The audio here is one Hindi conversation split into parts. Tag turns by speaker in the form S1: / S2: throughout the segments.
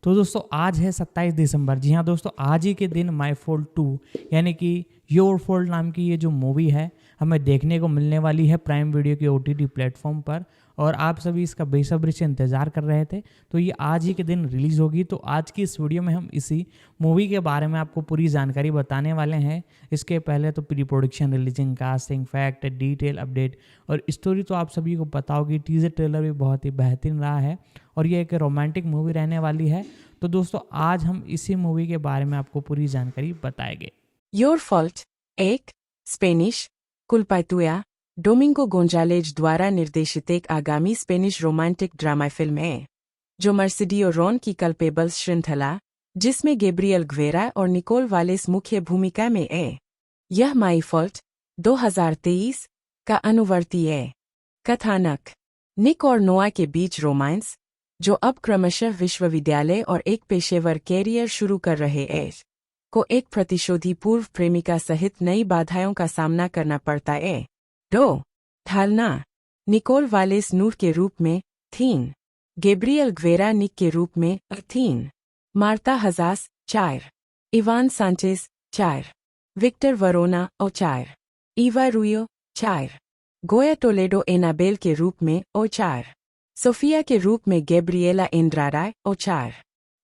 S1: तो दोस्तों आज है 27 दिसंबर। जी हाँ दोस्तों, आज ही के दिन माई फॉल्ट 2 यानी कि योर फॉल्ट नाम की ये जो मूवी है हमें देखने को मिलने वाली है प्राइम वीडियो के ओटीटी प्लेटफॉर्म पर। और आप सभी इसका बेसब्री से इंतज़ार कर रहे थे, तो ये आज ही के दिन रिलीज़ होगी। तो आज की इस वीडियो में हम इसी मूवी के बारे में आपको पूरी जानकारी बताने वाले हैं। इसके पहले तो pre production, releasing, casting, fact, detail update और स्टोरी तो आप सभी को पता होगी। टीजर ट्रेलर भी बहुत ही बेहतरीन रहा है और ये एक रोमांटिक मूवी रहने वाली है। तो दोस्तों आज हम इसी मूवी के बारे में आपको पूरी जानकारी बताएंगे।
S2: योर फॉल्ट एक स्पेनिश कुल्पा तुया डोमिंगो गोंजालेज द्वारा निर्देशित एक आगामी स्पेनिश रोमांटिक ड्रामा फिल्म है जो मर्सिडियो रॉन की कल्पेबल्स श्रृंखला जिसमें गैब्रियल ग्वेरा और निकोल वालेस मुख्य भूमिका में है। यह माई फॉल्ट 2023 का अनुवर्ती है। कथानक निक और नोआ के बीच रोमांस, जो अब क्रमशः विश्वविद्यालय और एक पेशेवर कैरियर शुरू कर रहे हैं, को एक प्रतिशोधी पूर्व प्रेमिका सहित नई बाधाओं का सामना करना पड़ता है। ढालना निकोल वालेस नूर के रूप में थीन, गैब्रियल ग्वेरा निक के रूप में थीन, Marta हजास 4, Ivan Sanchez 4, Victor वरोना 4, Eva रुयो 4, गोया टोलेडो एनाबेल के रूप में 4, सोफिया के रूप में गैब्रिएला एंड्राडा 4,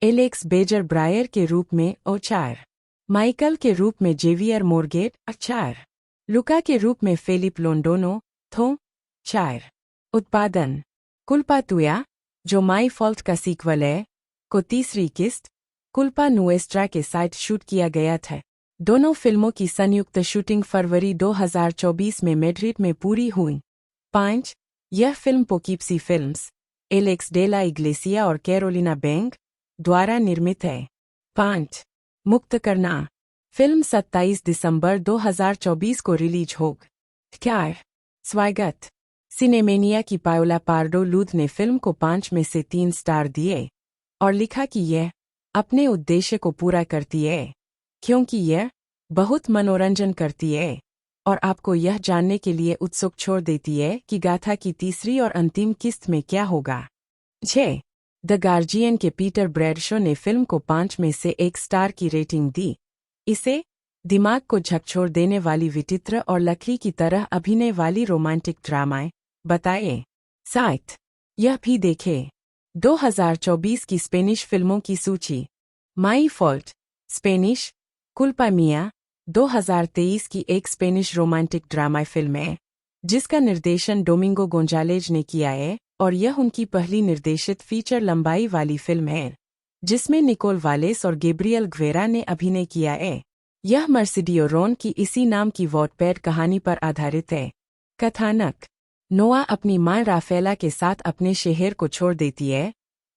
S2: एलेक्स बेजर ब्रायर के रूप में 4, माइकल के रूप में जेवियर मोरगेट 4, लुका के रूप में फेलिप लोंडोनो 4। उत्पादन कुल्पा तुया, जो माई फॉल्ट का सीक्वल है, को तीसरी किस्त कुल्पा नुएस्ट्रा के साथ शूट किया गया था। दोनों फिल्मों की संयुक्त शूटिंग फरवरी 2024 में मैड्रिड में पूरी हुई। 5. यह फिल्म पोकीप्सी फिल्म्स, एलेक्स डेला इग्लेसिया और कैरोलिना बैंक द्वारा निर्मित है। 5. मुक्त करना फिल्म 27 दिसंबर 2024 को रिलीज होगी। 4. स्वागत सिनेमेनिया की पायोला पार्डो लूथ ने फिल्म को 5 में से 3 स्टार दिए और लिखा कि यह अपने उद्देश्य को पूरा करती है क्योंकि यह बहुत मनोरंजन करती है और आपको यह जानने के लिए उत्सुक छोड़ देती है कि गाथा की तीसरी और अंतिम किस्त में क्या होगा। 6. द गार्जियन के पीटर ब्रैडशो ने फिल्म को 5 में से 1 स्टार की रेटिंग दी। इसे दिमाग को झकझोर देने वाली विचित्र और लकड़ी की तरह अभिनय वाली रोमांटिक ड्रामाएं बताए। 7. यह भी देखें 2024 की स्पेनिश फिल्मों की सूची। माई फॉल्ट स्पेनिश कुल्पा मिया 2023 की एक स्पेनिश रोमांटिक ड्रामा फिल्म है जिसका निर्देशन डोमिंगो गोंजालेज ने किया है और यह उनकी पहली निर्देशित फीचर लंबाई वाली फिल्म है जिसमें निकोल वालेस और गैब्रियल ग्वेरा ने अभिनय किया है। यह मर्सिडियो रॉन की इसी नाम की वॉटपैड कहानी पर आधारित है। कथानक नोआ अपनी मां राफेला के साथ अपने शहर को छोड़ देती है,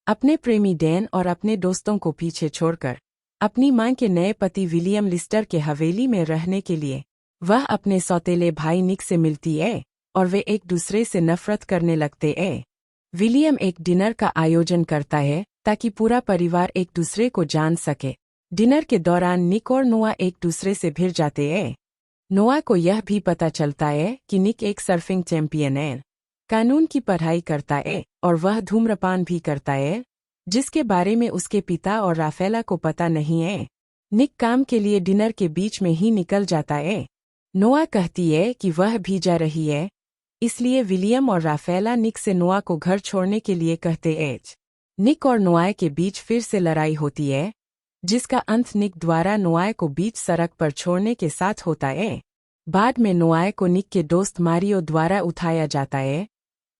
S2: अपने प्रेमी डैन और अपने दोस्तों को पीछे छोड़कर अपनी मां के नए पति विलियम लिस्टर के हवेली में रहने के लिए। वह अपने सौतेले भाई निक से मिलती है और वे एक दूसरे से नफरत करने लगते हैं। विलियम एक डिनर का आयोजन करता है ताकि पूरा परिवार एक दूसरे को जान सके। डिनर के दौरान निक और नोआ एक दूसरे से भिड़ जाते हैं। नोआ को यह भी पता चलता है कि निक एक सर्फिंग चैंपियन है, कानून की पढ़ाई करता है और वह धूम्रपान भी करता है जिसके बारे में उसके पिता और राफेला को पता नहीं है। निक काम के लिए डिनर के बीच में ही निकल जाता है। नोआ कहती है कि वह भी जा रही है, इसलिए विलियम और राफेला निक से नोआ को घर छोड़ने के लिए कहते हैं। निक और नोआ के बीच फिर से लड़ाई होती है जिसका अंत निक द्वारा नोआ को बीच सड़क पर छोड़ने के साथ होता है। बाद में नोआ को निक के दोस्त मारियो द्वारा उठाया जाता है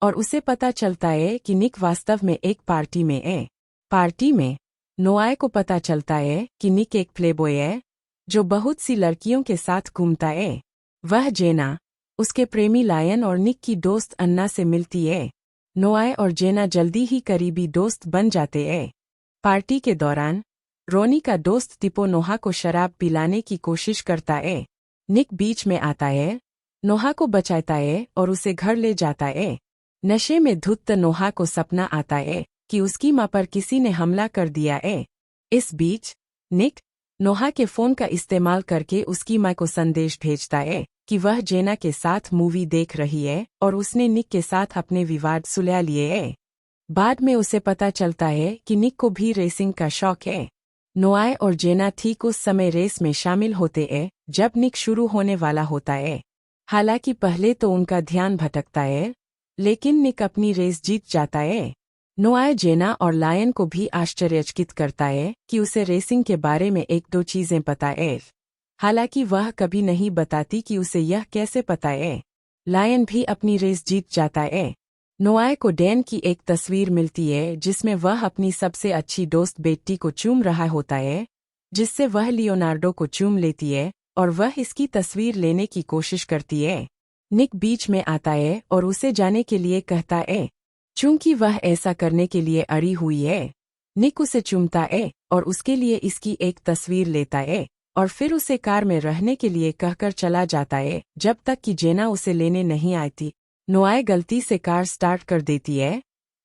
S2: और उसे पता चलता है कि निक वास्तव में एक पार्टी में है। पार्टी में नोआ को पता चलता है कि निक एक प्लेबॉय है जो बहुत सी लड़कियों के साथ घूमता है। वह जेना, उसके प्रेमी लायन और निक की दोस्त अन्ना से मिलती है। नोआ और जेना जल्दी ही करीबी दोस्त बन जाते हैं। पार्टी के दौरान रोनी का दोस्त तिपो नोहा को शराब पिलाने की कोशिश करता है। निक बीच में आता है, नोहा को बचाता है और उसे घर ले जाता है। नशे में धुत नोहा को सपना आता है कि उसकी मां पर किसी ने हमला कर दिया है। इस बीच निक नोहा के फोन का इस्तेमाल करके उसकी मां को संदेश भेजता है कि वह जेना के साथ मूवी देख रही है और उसने निक के साथ अपने विवाद सुलझा लिए हैं। बाद में उसे पता चलता है कि निक को भी रेसिंग का शौक है। नोआए और जेना ठीक उस समय रेस में शामिल होते हैं जब निक शुरू होने वाला होता है। हालांकि पहले तो उनका ध्यान भटकता है, लेकिन निक अपनी रेस जीत जाता है। नोआए जेना और लायन को भी आश्चर्यचकित करता है कि उसे रेसिंग के बारे में एक दो चीजें पता है। हालांकि वह कभी नहीं बताती कि उसे यह कैसे पता है। लायन भी अपनी रेस जीत जाता है। नोआए को डैन की एक तस्वीर मिलती है जिसमें वह अपनी सबसे अच्छी दोस्त बेट्टी को चूम रहा होता है, जिससे वह लियोनार्डो को चूम लेती है और वह इसकी तस्वीर लेने की कोशिश करती है। निक बीच में आता है और उसे जाने के लिए कहता है, चूंकि वह ऐसा करने के लिए अड़ी हुई है। निक उसे चूमता है और उसके लिए इसकी एक तस्वीर लेता है और फिर उसे कार में रहने के लिए कहकर चला जाता है जब तक कि जेना उसे लेने नहीं आती। नोआए गलती से कार स्टार्ट कर देती है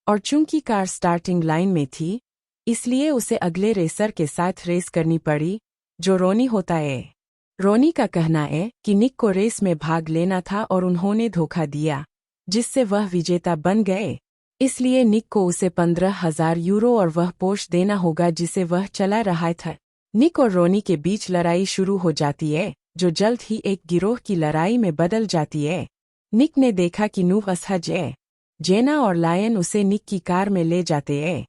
S2: और चूंकि कार स्टार्टिंग लाइन में थी, इसलिए उसे अगले रेसर के साथ रेस करनी पड़ी, जो रोनी होता है। रोनी का कहना है कि निक को रेस में भाग लेना था और उन्होंने धोखा दिया, जिससे वह विजेता बन गए। इसलिए निक को उसे 15,000 यूरो और वह पोर्श देना होगा जिसे वह चला रहा था। निक और रोनी के बीच लड़ाई शुरू हो जाती है, जो जल्द ही एक गिरोह की लड़ाई में बदल जाती है। निक ने देखा कि नूह असहज है। जेना और लायन उसे निक की कार में ले जाते हैं।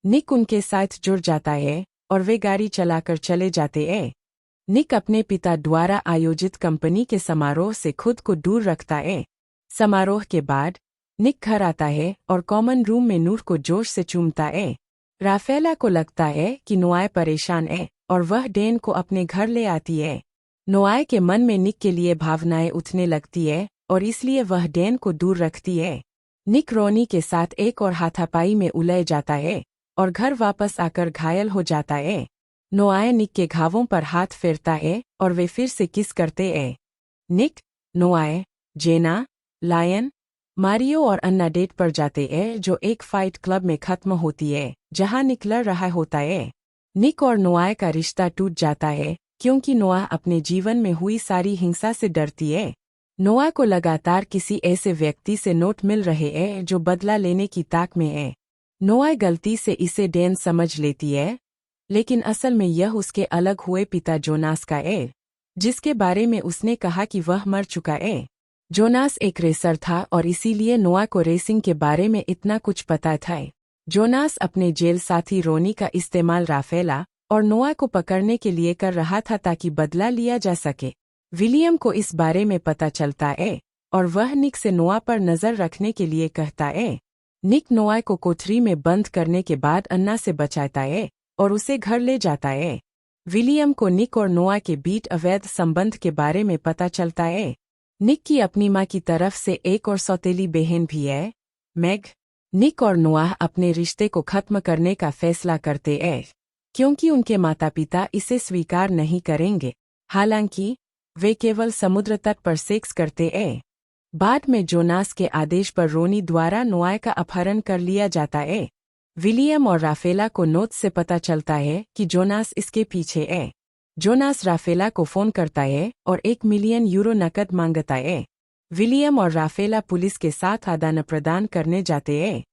S2: निक उनके साथ जुड़ जाता है और वे गाड़ी चलाकर चले जाते हैं। निक अपने पिता द्वारा आयोजित कंपनी के समारोह से खुद को दूर रखता है। समारोह के बाद निक घर आता है और कॉमन रूम में नूह को जोश से चूमता है। राफेला को लगता है कि नोआए परेशान है और वह डैन को अपने घर ले आती है। नोआए के मन में निक के लिए भावनाएं उठने लगती है और इसलिए वह डैन को दूर रखती है। निक रोनी के साथ एक और हाथापाई में उलझ जाता है और घर वापस आकर घायल हो जाता है। नोआए निक के घावों पर हाथ फेरता है और वे फिर से किस करते हैं। निक, नोआए, जेना, लायन, मारियो और अन्ना डेट पर जाते हैं, जो एक फाइट क्लब में खत्म होती है जहां निक लड़ रहा होता है। निक और नोआए का रिश्ता टूट जाता है क्योंकि नोआ अपने जीवन में हुई सारी हिंसा से डरती है। नोआ को लगातार किसी ऐसे व्यक्ति से नोट मिल रहे हैं जो बदला लेने की ताक में है। नोआ गलती से इसे डैन समझ लेती है, लेकिन असल में यह उसके अलग हुए पिता जोनास का है, जिसके बारे में उसने कहा कि वह मर चुका है। जोनास एक रेसर था और इसीलिए नोआ को रेसिंग के बारे में इतना कुछ पता था। जोनास अपने जेल साथी रोनी का इस्तेमाल राफेला और नोआ को पकड़ने के लिए कर रहा था ताकि बदला लिया जा सके। विलियम को इस बारे में पता चलता है और वह निक से नोआ पर नजर रखने के लिए कहता है। निक नोआ को कोठरी में बंद करने के बाद अन्ना से बचाता है और उसे घर ले जाता है। विलियम को निक और नोआ के बीच अवैध संबंध के बारे में पता चलता है। निक की अपनी मां की तरफ से एक और सौतेली बहन भी है, मैग। निक और नोआ अपने रिश्ते को खत्म करने का फैसला करते हैं क्योंकि उनके माता पिता इसे स्वीकार नहीं करेंगे। हालांकि वे केवल समुद्र तट पर सेक्स करते हैं। बाद में जोनास के आदेश पर रोनी द्वारा नोआ का अपहरण कर लिया जाता है। विलियम और राफेला को नोट से पता चलता है कि जोनास इसके पीछे है। जोनास राफेला को फोन करता है और 1 मिलियन यूरो नकद मांगता है। विलियम और राफेला पुलिस के साथ आदान प्रदान करने जाते हैं।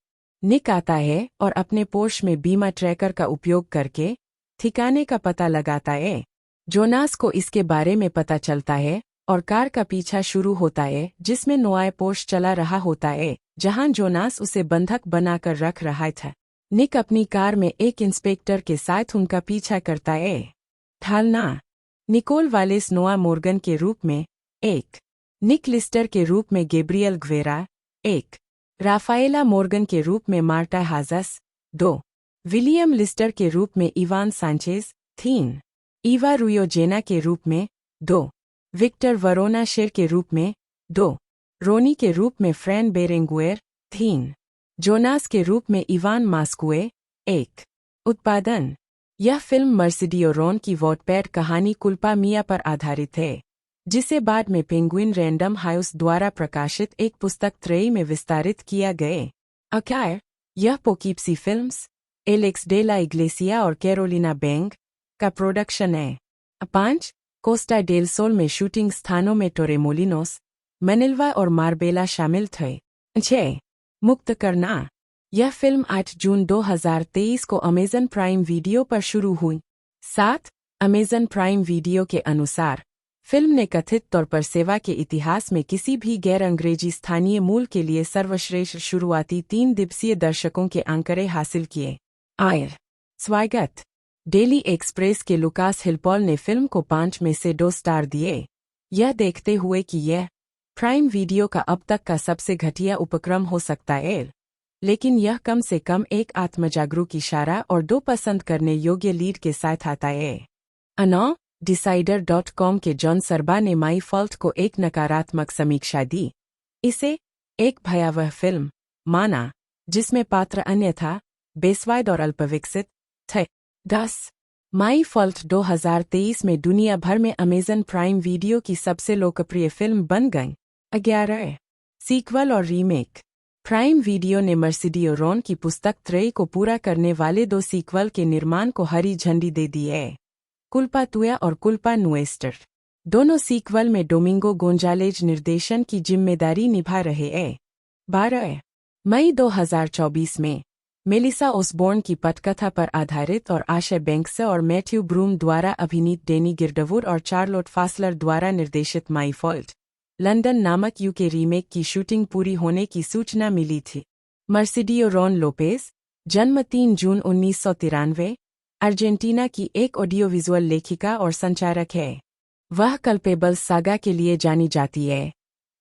S2: निक आता है और अपने पोर्श में बीमा ट्रैकर का उपयोग करके ठिकाने का पता लगाता है। जोनास को इसके बारे में पता चलता है और कार का पीछा शुरू होता है जिसमें नोआ पोर्श चला रहा होता है, जहां जोनास उसे बंधक बनाकर रख रहा था। निक अपनी कार में एक इंस्पेक्टर के साथ उनका पीछा करता है। ढालना, निकोल वालेस नोआ मोर्गन के रूप में 1, निक लिस्टर के रूप में गैब्रियल ग्वेरा 1, राफाएला मोर्गन के रूप में मार्टा हाजस 2, विलियम लिस्टर के रूप में इवान सांचेज 3, ईवा रुयो जेना के रूप में 2, विक्टर वरोना शेर के रूप में 2, रोनी के रूप में फ्रैन बेरेंगुएर 3, जोनास के रूप में इवान मास्कुए 1। उत्पादन, यह फिल्म मर्सिडियो रोन की वॉटपैड कहानी कुल्पा मिया पर आधारित है, जिसे बाद में पेंगुइन रैंडम हाउस द्वारा प्रकाशित एक पुस्तक त्रयी में विस्तारित किया गए। अखायर, यह Poughkeepsie films, Alex de la Iglesia और कैरोलिना बैंक का प्रोडक्शन है। 5, कोस्टा डेल सोल में शूटिंग स्थानों में टोरेमोलिनोस, मनिलवा और मार्बेला शामिल थे। 6, मुक्त करना, यह फिल्म 8 जून 2023 को अमेज़न प्राइम वीडियो पर शुरू हुई। 7 अमेज़न प्राइम वीडियो के अनुसार फिल्म ने कथित तौर पर सेवा के इतिहास में किसी भी गैर अंग्रेजी स्थानीय मूल के लिए सर्वश्रेष्ठ शुरुआती 3 दिवसीय दर्शकों के आंकड़े हासिल किए। स्वागत। डेली एक्सप्रेस के लुकास हिलपॉल ने फिल्म को 5 में से 2 स्टार दिए, यह देखते हुए कि यह प्राइम वीडियो का अब तक का सबसे घटिया उपक्रम हो सकता है, लेकिन यह कम से कम एक आत्मजागरूक इशारा और 2 पसंद करने योग्य लीड के साथ आता है। Decider.com के जॉन सरबा ने माई फॉल्ट को एक नकारात्मक समीक्षा दी। इसे एक भयावह फिल्म माना, जिसमें पात्र अन्यथा बेस्वाद और अल्पविकसित थे। 10 माई फॉल्ट 2023 में दुनिया भर में अमेज़न प्राइम वीडियो की सबसे लोकप्रिय फिल्म बन गई। 11 सीक्वल और रीमेक। प्राइम वीडियो ने मर्सिडियो रॉन की पुस्तक त्रय को पूरा करने वाले 2 सीक्वल के निर्माण को हरी झंडी दे दी है। कुल्पा तुया और कुल्पा नुएस्टर। दोनों सीक्वल में डोमिंगो गोंजालेज निर्देशन की जिम्मेदारी निभा रहे हैं। 12 मई 2024 में मेलिसा ओसबोर्न की पटकथा पर आधारित और आशय बैंक्स और मैथ्यू ब्रूम द्वारा अभिनीत डेनी गिरडवुड और चार्लोट फासलर द्वारा निर्देशित माई फॉल्ट लंदन नामक यूके रीमेक की शूटिंग पूरी होने की सूचना मिली थी। मर्सिडियो रॉन लोपेज, जन्म 3 जून 1993, अर्जेंटीना की एक ऑडियो विजुअल लेखिका और संचारक है। वह कल्पेबल्स सागा के लिए जानी जाती है,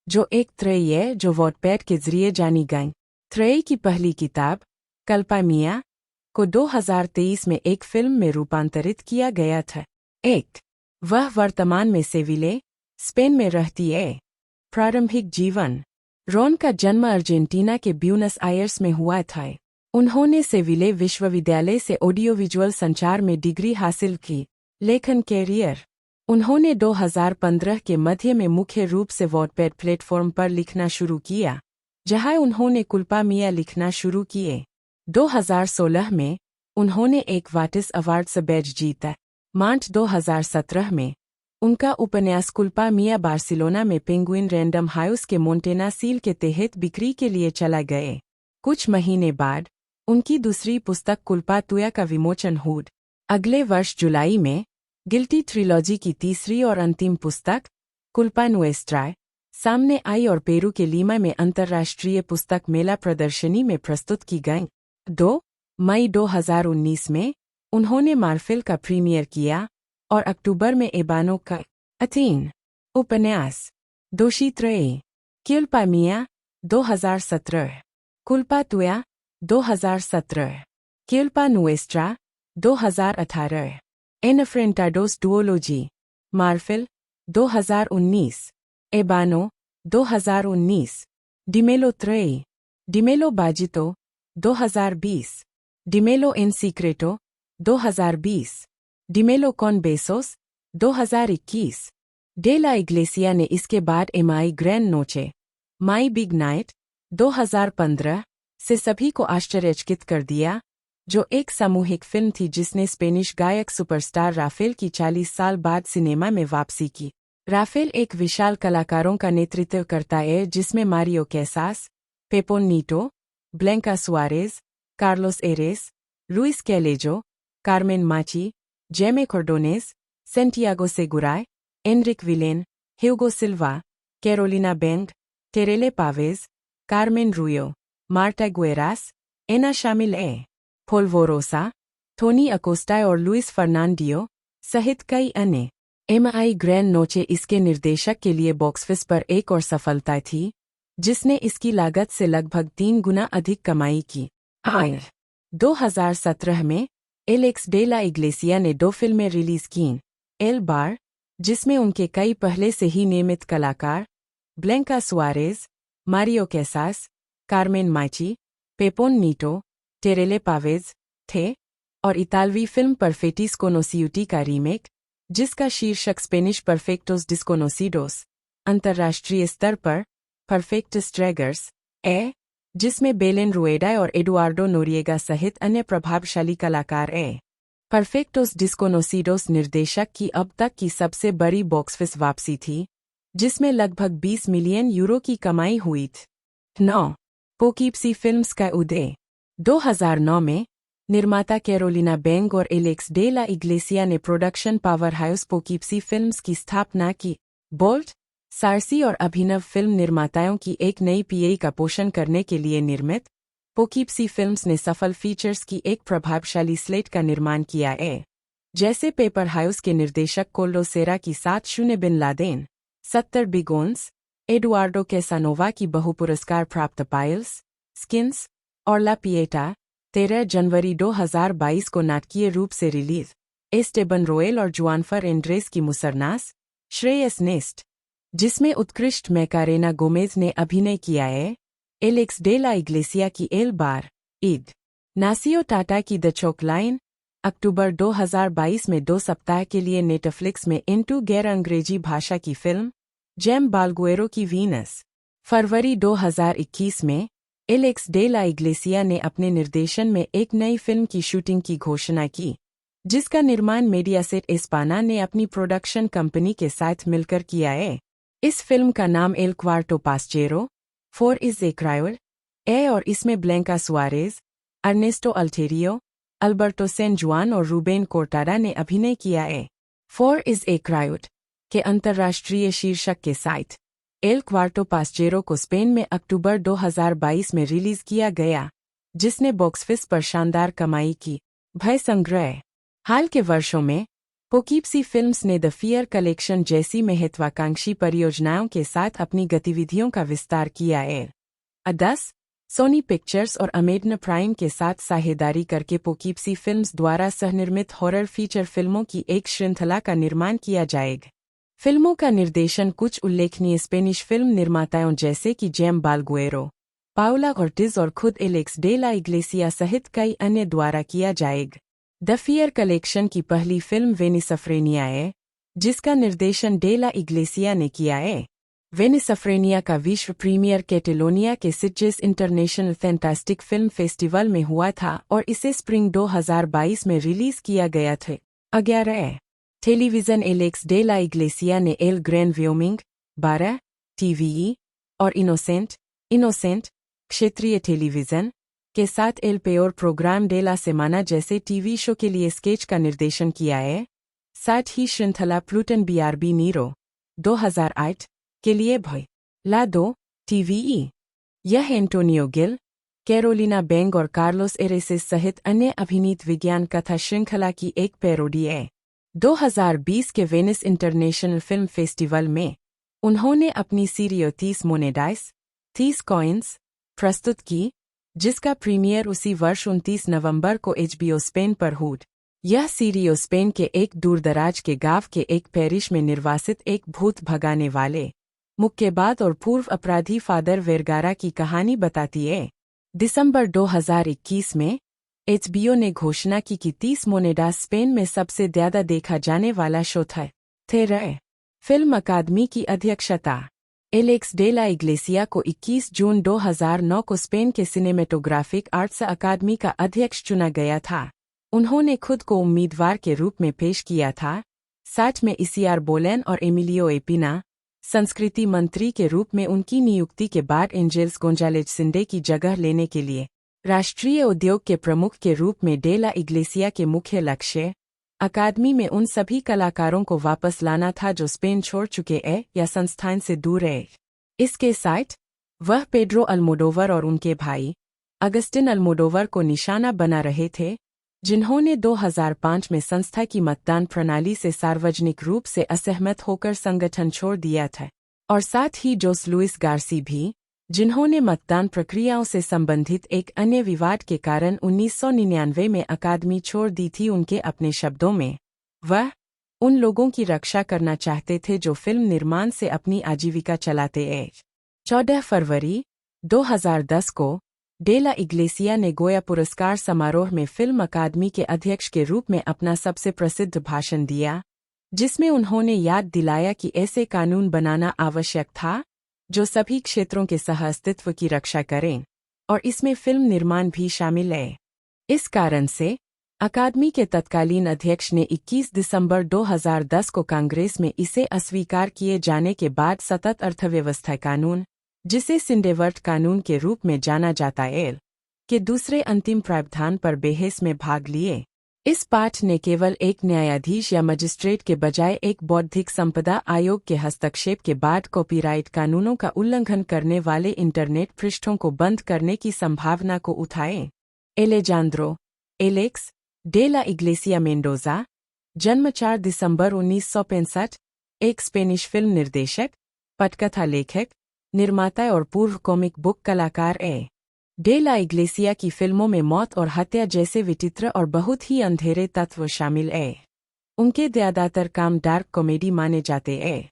S2: जो एक त्रयी है जो वॉटपैड के जरिए जानी गई। त्रयी की पहली किताब कल्पा मिया को 2023 में एक फिल्म में रूपांतरित किया गया था। वह वर्तमान में सेविले, स्पेन में रहती है। प्रारंभिक जीवन। रॉन का जन्म अर्जेंटीना के ब्यूनस आयर्स में हुआ था। उन्होंने सेविले विश्वविद्यालय से ऑडियो विजुअल संचार में डिग्री हासिल की। लेखन कैरियर। उन्होंने 2015 के मध्य में मुख्य रूप से वॉटपैड प्लेटफॉर्म पर लिखना शुरू किया, जहां उन्होंने कुल्पा मिया लिखना शुरू किए। 2016 में उन्होंने एक वाटिस अवार्ड बैज जीता। मार्च 2017 में उनका उपन्यास कुल्पा मिया बार्सिलोना में पेंगुइन रैंडम हाउस के मोंटेना सील के तहत बिक्री के लिए चला गए। कुछ महीने बाद उनकी दूसरी पुस्तक कुल्पा तुया का विमोचन हुआ। अगले वर्ष जुलाई में गिल्टी ट्रिलॉजी की तीसरी और अंतिम पुस्तक कुल्पा नुएस्ट्रा सामने आई और पेरू के लीमा में अंतर्राष्ट्रीय पुस्तक मेला प्रदर्शनी में प्रस्तुत की गई। 2 मई 2019 में उन्होंने मार्फेल का प्रीमियर किया और अक्टूबर में एबानो का अथीन उपन्यास दोषी त्रय कुल्पा मिया 2017, कुल्पा तुया 2017, कुल्पा नुएस्ट्रा 2018, एनफ्रेंटाडोस डुओलॉजी मार्फेल 2019, एबानो 2019, डिमेलो त्रय, Dimelo Bajito 2020, Dimelo en Secreto 2020, Dimelo con Besos 2021। De la Iglesia ने इसके बाद एमाई grand noche my big night 2015 से सभी को आश्चर्यचकित कर दिया, जो एक सामूहिक फिल्म थी जिसने स्पेनिश गायक सुपरस्टार राफेल की 40 साल बाद सिनेमा में वापसी की। राफेल एक विशाल कलाकारों का नेतृत्व करता है जिसमें Mario Casas, Pepon Nieto, Blanca Suarez, Carlos Areces, Luis Callejo, Carmen Machi, Jaime Ordonez, Santiago Segura, Enrique Villen, Hugo Silva, Carolina Bang, Terele पावेज, Carmen रुयो, मार्टा गुएरास, एना शामिल है। पोल्वोरोसा, थोनी अकोस्टा और लुइस फर्नांडियो सहित कई अन्य। एमआई ग्रैंड नोचे इसके निर्देशक के लिए बॉक्स ऑफिस पर एक और सफलता थी, जिसने इसकी लागत से लगभग 3 गुना अधिक कमाई की। 2017 में एलेक्स डे ला इग्लेसिया ने 2 फिल्में रिलीज कीं। एल बार, जिसमें उनके कई पहले से ही नियमित कलाकार ब्लैंका सुआरेज, मारियो कैसास, कार्मेन माची, पेपोन नीटो, टेरेले पावेज थे, और इतालवी फिल्म परफेटिस कोनोसियूटी का रीमेक, जिसका शीर्षक स्पेनिश परफेक्टोस डिस्कोनोसिडोस अंतर्राष्ट्रीय स्तर पर परफेक्टस ड्रैगर्स है, जिसमें बेलेन रुएडा और एडुआर्डो नोरिएगा सहित अन्य प्रभावशाली कलाकार हैं। परफेक्टोस डिस्कोनोसिडोस निर्देशक की अब तक की सबसे बड़ी बॉक्स ऑफिस वापसी थी, जिसमें लगभग 20 मिलियन यूरो की कमाई हुई थी। 9 पोकीप्सी फिल्म्स का उदय। 2009 में निर्माता कैरोलिना बेंग और एलेक्स डे ला इग्लेसिया ने प्रोडक्शन पावर हाउस पोकीप्सी फिल्म्स की स्थापना की। बोल्ट, साहसी और अभिनव फिल्म निर्माताओं की एक नई पीढ़ी का पोषण करने के लिए निर्मित पोकीप्सी फिल्म्स ने सफल फीचर्स की एक प्रभावशाली स्लेट का निर्माण किया है, जैसे पेपर हाउस के निर्देशक कोल्डो सेरा की 7 बिन लादेन, 70 बिगोन्स, एडुआर्डो कैसानोवा की बहुपुरस्कार प्राप्त पाइल्स, स्किन्स और ला पिएटा 13 जनवरी 2022 को नाटकीय रूप से रिलीज। एस्टेबन रोयल और जुआनफर एंड्रेस की मुसरनास, श्रेयस नेस्ट, जिसमें उत्कृष्ट मैकारेना गोमेज ने अभिनय किया है, एलेक्स डे ला इग्लेसिया की एल बार, ईद, नासियो टाटा की द चोकलाइन, अक्टूबर 2022 में 2 सप्ताह के लिए नेटफ्लिक्स में इनटू गैर अंग्रेजी भाषा की फिल्म, जेम बालगुएरो की वीनस, फरवरी 2021 में एलेक्स डे ला इग्लेसिया ने अपने निर्देशन में एक नई फिल्म की शूटिंग की घोषणा की, जिसका निर्माण मीडियासेट एस्पाना ने अपनी प्रोडक्शन कंपनी के साथ मिलकर किया है। इस फिल्म का नाम El Cuarto Pasajero, 4 is a crowd है और इसमें Blanca Suarez, Ernesto Alterio, Alberto San Juan और रूबेन कोर्टारा ने अभिनय किया है। 4 इज ए क्राउड के अंतर्राष्ट्रीय शीर्षक के साथ एल क्वार्टो पास्चेरो को स्पेन में अक्टूबर 2022 में रिलीज किया गया, जिसने बॉक्स ऑफिस पर शानदार कमाई की। भय संग्रह। हाल के वर्षों में पोकीप्सी फिल्म्स ने द फियर कलेक्शन जैसी महत्वाकांक्षी परियोजनाओं के साथ अपनी गतिविधियों का विस्तार किया है। अदस, सोनी पिक्चर्स और अमेजन प्राइम के साथ साझेदारी करके पोकीप्सी फिल्म्स द्वारा सहनिर्मित हॉरर फीचर फिल्मों की एक श्रृंखला का निर्माण किया जाएगा। फिल्मों का निर्देशन कुछ उल्लेखनीय स्पेनिश फिल्म निर्माताओं जैसे कि जेम बालगुएरो, पाउला ऑर्टिज और खुद एलेक्स डे ला इग्लेसिया सहित कई अन्य द्वारा किया जाएगा। द फियर कलेक्शन की पहली फिल्म वेनिसफ्रेनिया है, जिसका निर्देशन डे ला इग्लेसिया ने किया है। वेनिसफ्रेनिया का विश्व प्रीमियर कैटेलोनिया के सिटजेस इंटरनेशनल फैंटास्टिक फिल्म फेस्टिवल में हुआ था और इसे स्प्रिंग 2022 में रिलीज किया गया था। 11 television Alex de la Iglesia ने एल ग्रैन व्योमिंग, 12 टीवीई और इनोसेंट क्षेत्रीय टेलीविजन के साथ El Peor Programa de la Semana जैसे टीवी शो के लिए स्केच का निर्देशन किया है। साथ ही श्रृंखला प्लूटन बीआरबी नीरो 2008 के लिए भय ला 2 टीवीई। यह एंटोनियो गिल, कैरोलिना बेंग और कार्लोस एरेसिस सहित अन्य अभिनीत विज्ञान कथा श्रृंखला की एक पैरोडी है। 2020 के वेनिस इंटरनेशनल फिल्म फेस्टिवल में उन्होंने अपनी सीरियो 30 मोनेडाइस 30 कॉइन्स प्रस्तुत की, जिसका प्रीमियर उसी वर्ष 29 नवंबर को एचबीओ स्पेन पर हुआ। यह सीरियो स्पेन के एक दूरदराज के गांव के एक पैरिश में निर्वासित एक भूत भगाने वाले मुक्केबाज और पूर्व अपराधी फादर वेरगारा की कहानी बताती है। दिसंबर 2021 में एचबीओ ने घोषणा की कि 30 मोनेडास स्पेन में सबसे ज्यादा देखा जाने वाला शो था। 13 फिल्म अकादमी की अध्यक्षता। एलेक्स डे ला इग्लेसिया को 21 जून 2009 को स्पेन के सिनेमेटोग्राफिक आर्ट्स अकादमी का अध्यक्ष चुना गया था। उन्होंने खुद को उम्मीदवार के रूप में पेश किया था, साथ में इसिआर बोलेन और एमिलियो एपिना। संस्कृति मंत्री के रूप में उनकी नियुक्ति के बाद एंजेल्स गोंजालेज सिंडे की जगह लेने के लिए राष्ट्रीय उद्योग के प्रमुख के रूप में डे ला इग्लेसिया के मुख्य लक्ष्य अकादमी में उन सभी कलाकारों को वापस लाना था जो स्पेन छोड़ चुके हैं या संस्थान से दूर है। इसके साथ वह पेड्रो अल्मोडोवर और उनके भाई अगस्टिन अल्मोडोवर को निशाना बना रहे थे, जिन्होंने 2005 में संस्था की मतदान प्रणाली से सार्वजनिक रूप से असहमत होकर संगठन छोड़ दिया था, और साथ ही जोस लुइस गार्सी भी, जिन्होंने मतदान प्रक्रियाओं से संबंधित एक अन्य विवाद के कारण 1999 में अकादमी छोड़ दी थी। उनके अपने शब्दों में, वह उन लोगों की रक्षा करना चाहते थे जो फिल्म निर्माण से अपनी आजीविका चलाते हैं। 14 फरवरी 2010 को डे ला इग्लेसिया ने गोया पुरस्कार समारोह में फिल्म अकादमी के अध्यक्ष के रूप में अपना सबसे प्रसिद्ध भाषण दिया, जिसमें उन्होंने याद दिलाया कि ऐसे कानून बनाना आवश्यक था जो सभी क्षेत्रों के सह-अस्तित्व की रक्षा करें, और इसमें फिल्म निर्माण भी शामिल है। इस कारण से अकादमी के तत्कालीन अध्यक्ष ने 21 दिसंबर 2010 को कांग्रेस में इसे अस्वीकार किए जाने के बाद सतत अर्थव्यवस्था कानून, जिसे सिंडेवर्ट कानून के रूप में जाना जाता है, के दूसरे अंतिम प्रावधान पर बहस में भाग लिए। इस पाठ ने केवल एक न्यायाधीश या मजिस्ट्रेट के बजाय एक बौद्धिक संपदा आयोग के हस्तक्षेप के बाद कॉपीराइट कानूनों का उल्लंघन करने वाले इंटरनेट पृष्ठों को बंद करने की संभावना को उठाए। Alejandro Alex de la Iglesia Mendoza, जन्म 4 दिसंबर 1965, एक स्पेनिश फिल्म निर्देशक, पटकथा लेखक, निर्माता और पूर्व कॉमिक बुक कलाकार है। डे ला इग्लेसिया की फिल्मों में मौत और हत्या जैसे विचित्र और बहुत ही अंधेरे तत्व शामिल हैं। उनके ज्यादातर काम डार्क कॉमेडी माने जाते हैं,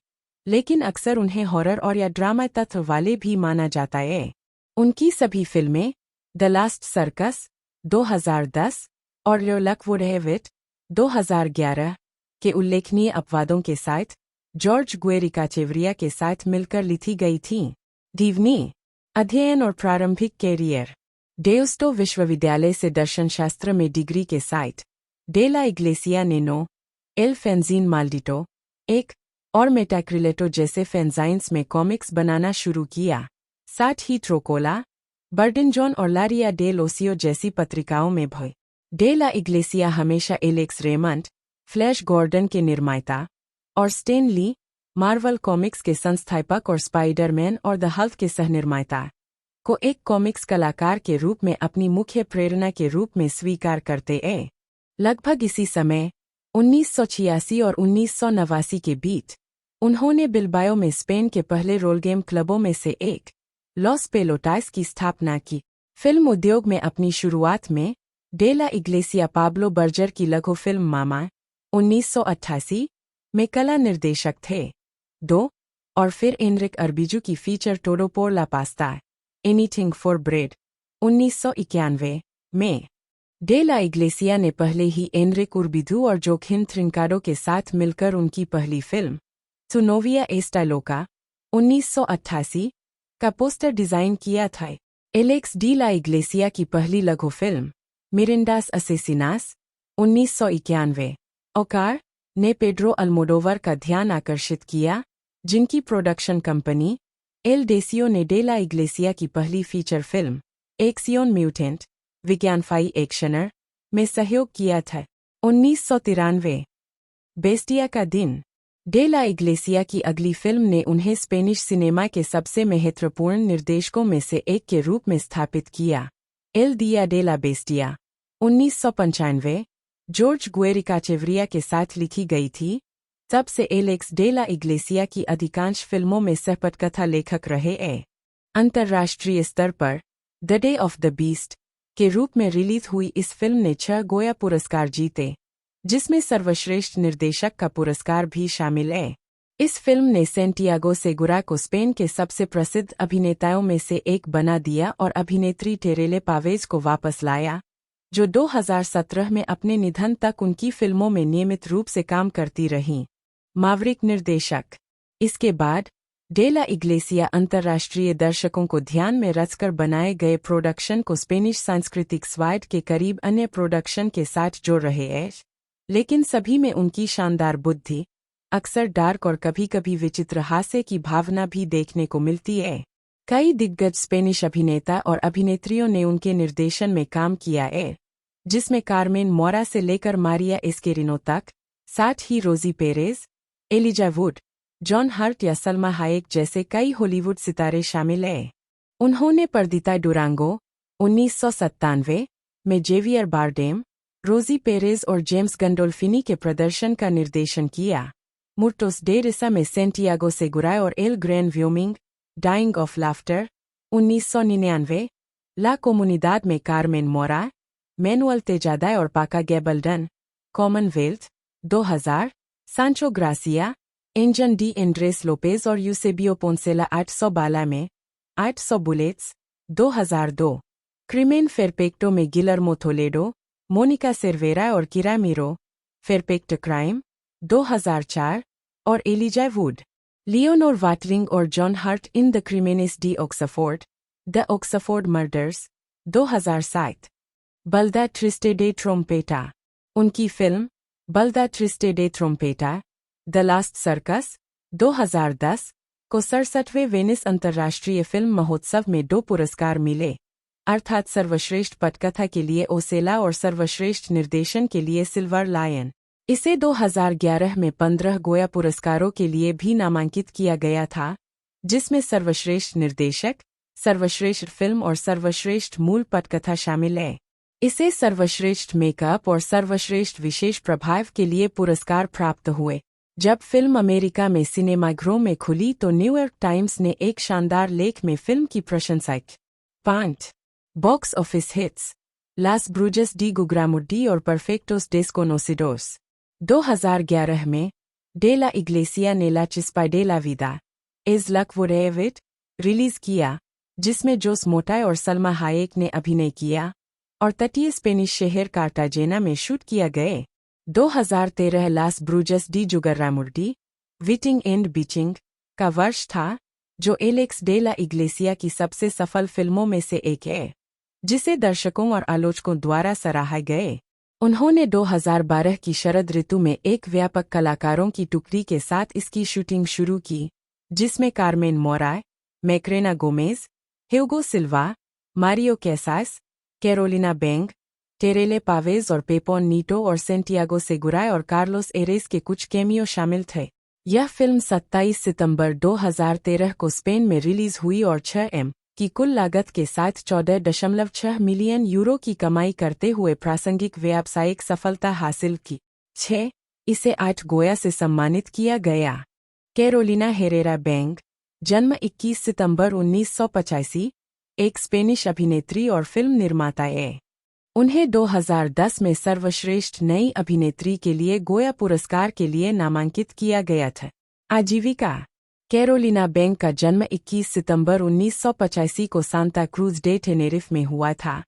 S2: लेकिन अक्सर उन्हें हॉरर और या ड्रामा तत्व वाले भी माना जाता है। उनकी सभी फिल्में द लास्ट सर्कस 2010 और लक वुड हैव इट 2011 के उल्लेखनीय अपवादों के साथ जॉर्ज गुएरिकाचेवरिया के साथ मिलकर लिखी गई थीं। दीवनी अध्ययन और प्रारंभिक कैरियर। डेउस्टो विश्वविद्यालय से दर्शनशास्त्र में डिग्री के साथ डे ला इग्लेसिया ने नो एल फेंजीन माल्डिटो 1 और मेटाक्रिलेटो जैसे फेंजाइन्स में कॉमिक्स बनाना शुरू किया। साथ ही ट्रोकोला, बर्डन जॉन और लारिया डे लोसियो जैसी पत्रिकाओं में भी। डे ला इग्लेसिया हमेशा एलेक्स रेमंड, फ्लैश गॉर्डन के निर्माता और स्टेन ली, मार्वल कॉमिक्स के संस्थापक और स्पाइडरमैन और द हल्क के सहनिर्माता को एक कॉमिक्स कलाकार के रूप में अपनी मुख्य प्रेरणा के रूप में स्वीकार करते हैं। लगभग इसी समय 1986 और 1989 के बीच उन्होंने बिलबाओ में स्पेन के पहले रोल गेम क्लबों में से एक लॉस पेलोटास की स्थापना की। फिल्म उद्योग में अपनी शुरुआत में de la Iglesia Pablo Berger की लघु फिल्म मामा 1988 में कला निर्देशक थे। 2 और फिर एनरिक अर्बिजू की feature Todo por la pasta anything for bread 1991 में। डे ला इग्लेसिया ने पहले ही एनरिक उर्बिदू और जोखिम थ्रिंकाडो के साथ मिलकर उनकी पहली फिल्म सुनोविया एस्टा लोका 1988 का पोस्टर डिजाइन किया था। एलेक्स डी ला इग्लेसिया की पहली लघु फिल्म मिरिंडास असेसिनास 1991 ओकार ने पेड्रो अल्मोडोवर का ध्यान आकर्षित किया, जिनकी प्रोडक्शन कंपनी एल डेसियो ने डे ला इग्लेसिया की पहली फीचर फिल्म एक्सियोन म्यूटेंट विज्ञानफाई एक्शनर में सहयोग किया था। 1993 बेस्टिया का दिन। डे ला इग्लेसिया की अगली फिल्म ने उन्हें स्पेनिश सिनेमा के सबसे महत्वपूर्ण निर्देशकों में से एक के रूप में स्थापित किया। एल दिया डे ला बेस्टिया 1995 जॉर्ज गुएरिकाचेवरिया के साथ लिखी गई थी। तब से एलेक्स डे ला इग्लेसिया की अधिकांश फिल्मों में सहपटकथा लेखक रहे हैं। अंतर्राष्ट्रीय स्तर पर the day of the beast के रूप में रिलीज हुई इस फिल्म ने 6 गोया पुरस्कार जीते, जिसमें सर्वश्रेष्ठ निर्देशक का पुरस्कार भी शामिल है। इस फिल्म ने सैंटियागो सेगुरा को स्पेन के सबसे प्रसिद्ध अभिनेताओं में से एक बना दिया और अभिनेत्री टेरेले पावेज को वापस लाया, जो 2017 में अपने निधन तक उनकी फिल्मों में नियमित रूप से काम करती रहीं। मावरिक निर्देशक। इसके बाद डे ला इग्लेसिया अंतर्राष्ट्रीय दर्शकों को ध्यान में रखकर बनाए गए प्रोडक्शन को स्पेनिश सांस्कृतिक स्वाद के करीब अन्य प्रोडक्शन के साथ जोड़ रहे हैं, लेकिन सभी में उनकी शानदार बुद्धि, अक्सर डार्क और कभी-कभी विचित्र हास्य की भावना भी देखने को मिलती है। कई दिग्गज स्पेनिश अभिनेता और अभिनेत्रियों ने उनके निर्देशन में काम किया है, जिसमें कार्मेन मोरा से लेकर मारिया एस्केरिनो तक, साथ ही Rosie Perez, Elijah Wood, John Hurt या सलमा हायेक जैसे कई हॉलीवुड सितारे शामिल हैं। उन्होंने पर्दिता डुरांगो 1997 में जेवियर बारडेम, रोजी पेरेज और जेम्स गंडोल्फिनी के प्रदर्शन का निर्देशन किया। मुर्टोस डे रिसा में सैंटियागो सेगुरा और El Gran Wyoming, dying of laughter 1999, La Comunidad में कार्मेन मोरा, मैनुअल तेजादा और पाका गैबल्डन, कॉमनवेल्थ 2000, सांचो ग्रासिया, एंजन डी एंड्रेस लोपेज और यूसेबियो पोंसेला 800 बाला में, 800 बुलेट्स 2002, क्रिमेन फेरपेक्टो में गिलर्मो थोलेडो, मोनिका सेर्वेरा और किरामिरो, फेरपेक्ट क्राइम 2004 और एलिजा वुड, लियोनोर वाटरिंग और John Hurt in the Crimenes de Oxford, the Oxford murders 2007, Balada Triste de Trompeta. उनकी film Balada Triste de Trompeta, the last circus 2010 को 67वें वेनिस अंतर्राष्ट्रीय फिल्म महोत्सव में 2 पुरस्कार मिले। अर्थात सर्वश्रेष्ठ पटकथा के लिए ओसेला और सर्वश्रेष्ठ निर्देशन के लिए सिल्वर लायन। इसे 2011 में 15 गोया पुरस्कारों के लिए भी नामांकित किया गया था, जिसमें सर्वश्रेष्ठ निर्देशक, सर्वश्रेष्ठ फिल्म और सर्वश्रेष्ठ मूल पटकथा शामिल है। इसे सर्वश्रेष्ठ मेकअप और सर्वश्रेष्ठ विशेष प्रभाव के लिए पुरस्कार प्राप्त हुए। जब फिल्म अमेरिका में सिनेमाघरों में खुली तो न्यूयॉर्क टाइम्स ने एक शानदार लेख में फिल्म की प्रशंसा की। 5 बॉक्स ऑफिस हिट्स, लास ब्रूजेस डी गुग्रामुडी और परफेक्टोस डेस्कोनोसिडोस। 2011 में डे ला इग्लेसिया ने ला चिस्पा डे ला विदा इज लक वुरेविट रिलीज किया, जिसमें जोस मोटाई और सल्मा हायेक ने अभिनय किया और तटीय स्पेनिश शहर कार्टाजेना में शूट किया गए। 2013 लास ब्रूजेस डी जुगर्रामुडी विटिंग एंड बीचिंग का वर्ष था, जो एलेक्स डे ला इग्लेसिया की सबसे सफल फिल्मों में से एक है, जिसे दर्शकों और आलोचकों द्वारा सराहा गए। उन्होंने 2012 की शरद ऋतु में एक व्यापक कलाकारों की टुकड़ी के साथ इसकी शूटिंग शुरू की, जिसमें कार्मेन मोराय, मैक्रेना गोमेज, ह्यूगो सिल्वा, मारियो कैसास, कैरोलिना बेंग, टेरेले पावेज और पेपोन नीटो और सेंटियागो सेगुराय और कार्लोस एरेस के कुछ कैमियो शामिल थे। यह फिल्म 27 सितंबर 2013 को स्पेन में रिलीज हुई और 6M की कुल लागत के साथ 14.6 मिलियन यूरो की कमाई करते हुए प्रासंगिक व्यावसायिक सफलता हासिल की। 6 इसे 8 गोया से सम्मानित किया गया। कैरोलिना हेरेरा बेंग, जन्म 21 सितंबर 1985, एक स्पेनिश अभिनेत्री और फिल्म निर्माता है। उन्हें 2010 में सर्वश्रेष्ठ नई अभिनेत्री के लिए गोया पुरस्कार के लिए नामांकित किया गया था। आजीविका, कैरोलिना बेंग का जन्म 21 सितंबर 1985 को सांता क्रूज डे टेनेरिफ में हुआ था,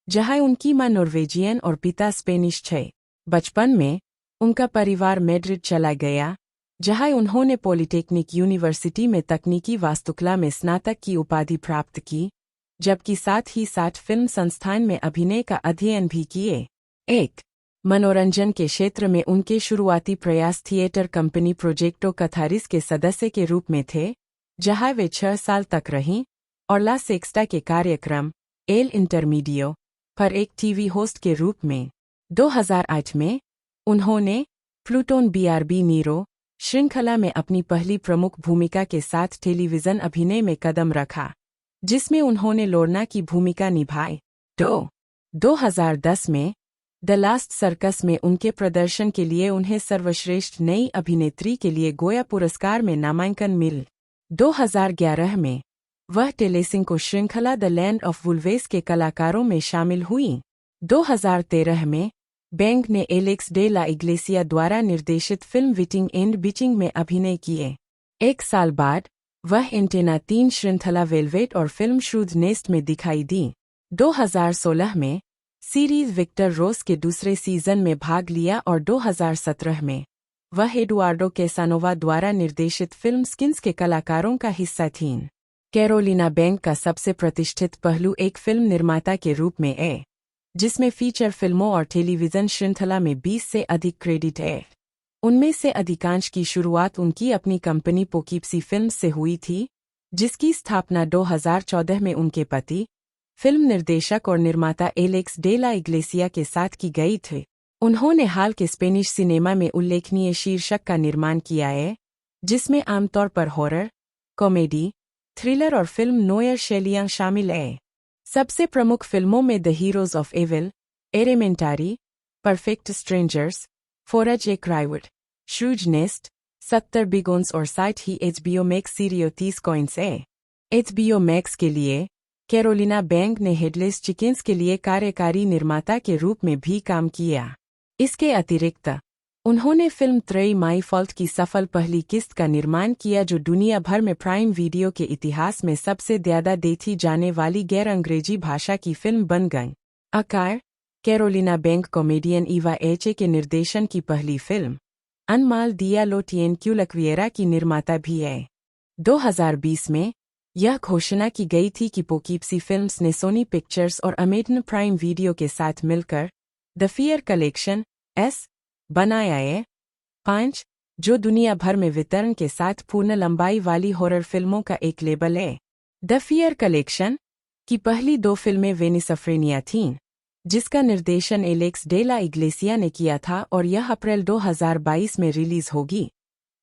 S2: जहां उनकी मां नॉर्वेजियन और पिता स्पेनिश थे। बचपन में उनका परिवार मैड्रिड चला गया, जहां उन्होंने पॉलिटेक्निक यूनिवर्सिटी में तकनीकी वास्तुकला में स्नातक की उपाधि प्राप्त की, जबकि साथ ही साथ फिल्म संस्थान में अभिनय का अध्ययन भी किए। 1 मनोरंजन के क्षेत्र में उनके शुरुआती प्रयास थिएटर कंपनी प्रोजेक्टो कथारिस के सदस्य के रूप में थे, जहां वे 6 साल तक रहीं, और ला सेक्स्टा के कार्यक्रम एल इंटरमीडियो पर एक टीवी होस्ट के रूप में। 2008 में उन्होंने प्लूटोन BRB नीरो श्रृंखला में अपनी पहली प्रमुख भूमिका के साथ टेलीविजन अभिनय में कदम रखा, जिसमें उन्होंने लोर्ना की भूमिका निभाई। 2010 में द लास्ट सर्कस में उनके प्रदर्शन के लिए उन्हें सर्वश्रेष्ठ नई अभिनेत्री के लिए गोया पुरस्कार में नामांकन मिल। 2011 में वह टेलेसिंको श्रृंखला द लैंड ऑफ वुल्वेस के कलाकारों में शामिल हुई। 2013 में बेंग ने एलेक्स डे ला इग्लेसिया द्वारा निर्देशित फिल्म विटिंग एंड बीचिंग में अभिनय किए। 1 साल बाद वह एंटेना 3 श्रृंखला वेलवेट और फिल्म श्रूद नेस्ट में दिखाई दी। 2016 में सीरीज विक्टर रोस के दूसरे सीजन में भाग लिया और 2017 में वह एडुआर्डो कैसानोवा द्वारा निर्देशित फिल्म स्किन्स के कलाकारों का हिस्सा थीं। कैरोलिना बेंग का सबसे प्रतिष्ठित पहलू एक फिल्म निर्माता के रूप में है, जिसमें फीचर फिल्मों और टेलीविजन श्रृंखला में 20 से अधिक क्रेडिट है। उनमें से अधिकांश की शुरुआत उनकी अपनी कंपनी पोकीप्सी फिल्म्स से हुई थी, जिसकी स्थापना 2014 में उनके पति, फिल्म निर्देशक और निर्माता एलेक्स डे ला इग्लेसिया के साथ की गई थी। उन्होंने हाल के स्पेनिश सिनेमा में उल्लेखनीय शीर्षक का निर्माण किया है, जिसमें आमतौर पर हॉरर, कॉमेडी, थ्रिलर और फिल्म नोयर शैलियां शामिल हैं। सबसे प्रमुख फिल्मों में the heroes of evil, Errementari, perfect strangers, forge a Crywood, Shrew's Nest, 70 Binladens और साथ ही HBO मैक्स सीरियो 30 कॉइन्स है। HBO मैक्स के लिए कैरोलिना बेंग ने हेडलेस चिकन्स के लिए कार्यकारी निर्माता के रूप में भी काम किया। इसके अतिरिक्त उन्होंने फिल्म त्रय माई फॉल्ट की सफल पहली किस्त का निर्माण किया, जो दुनिया भर में प्राइम वीडियो के इतिहास में सबसे ज्यादा देखी जाने वाली गैर अंग्रेजी भाषा की फिल्म बन गई। आकार, कैरोलिना बेंग कॉमेडियन ईवा एचे के निर्देशन की पहली फिल्म अनमाल दिया लो टिएन क्यूलक्विएरा की निर्माता भी है। 2020 में यह घोषणा की गई थी कि पोकीप्सी फिल्म्स ने सोनी पिक्चर्स और अमेजन प्राइम वीडियो के साथ मिलकर द फियर कलेक्शन S बनाया है। 5 जो दुनिया भर में वितरण के साथ पूर्ण लंबाई वाली हॉरर फिल्मों का एक लेबल है। द फियर कलेक्शन की पहली 2 फिल्में वेनिसफ्रेनिया थीं, जिसका निर्देशन एलेक्स डे ला इग्लेसिया ने किया था और यह अप्रैल 2022 में रिलीज होगी,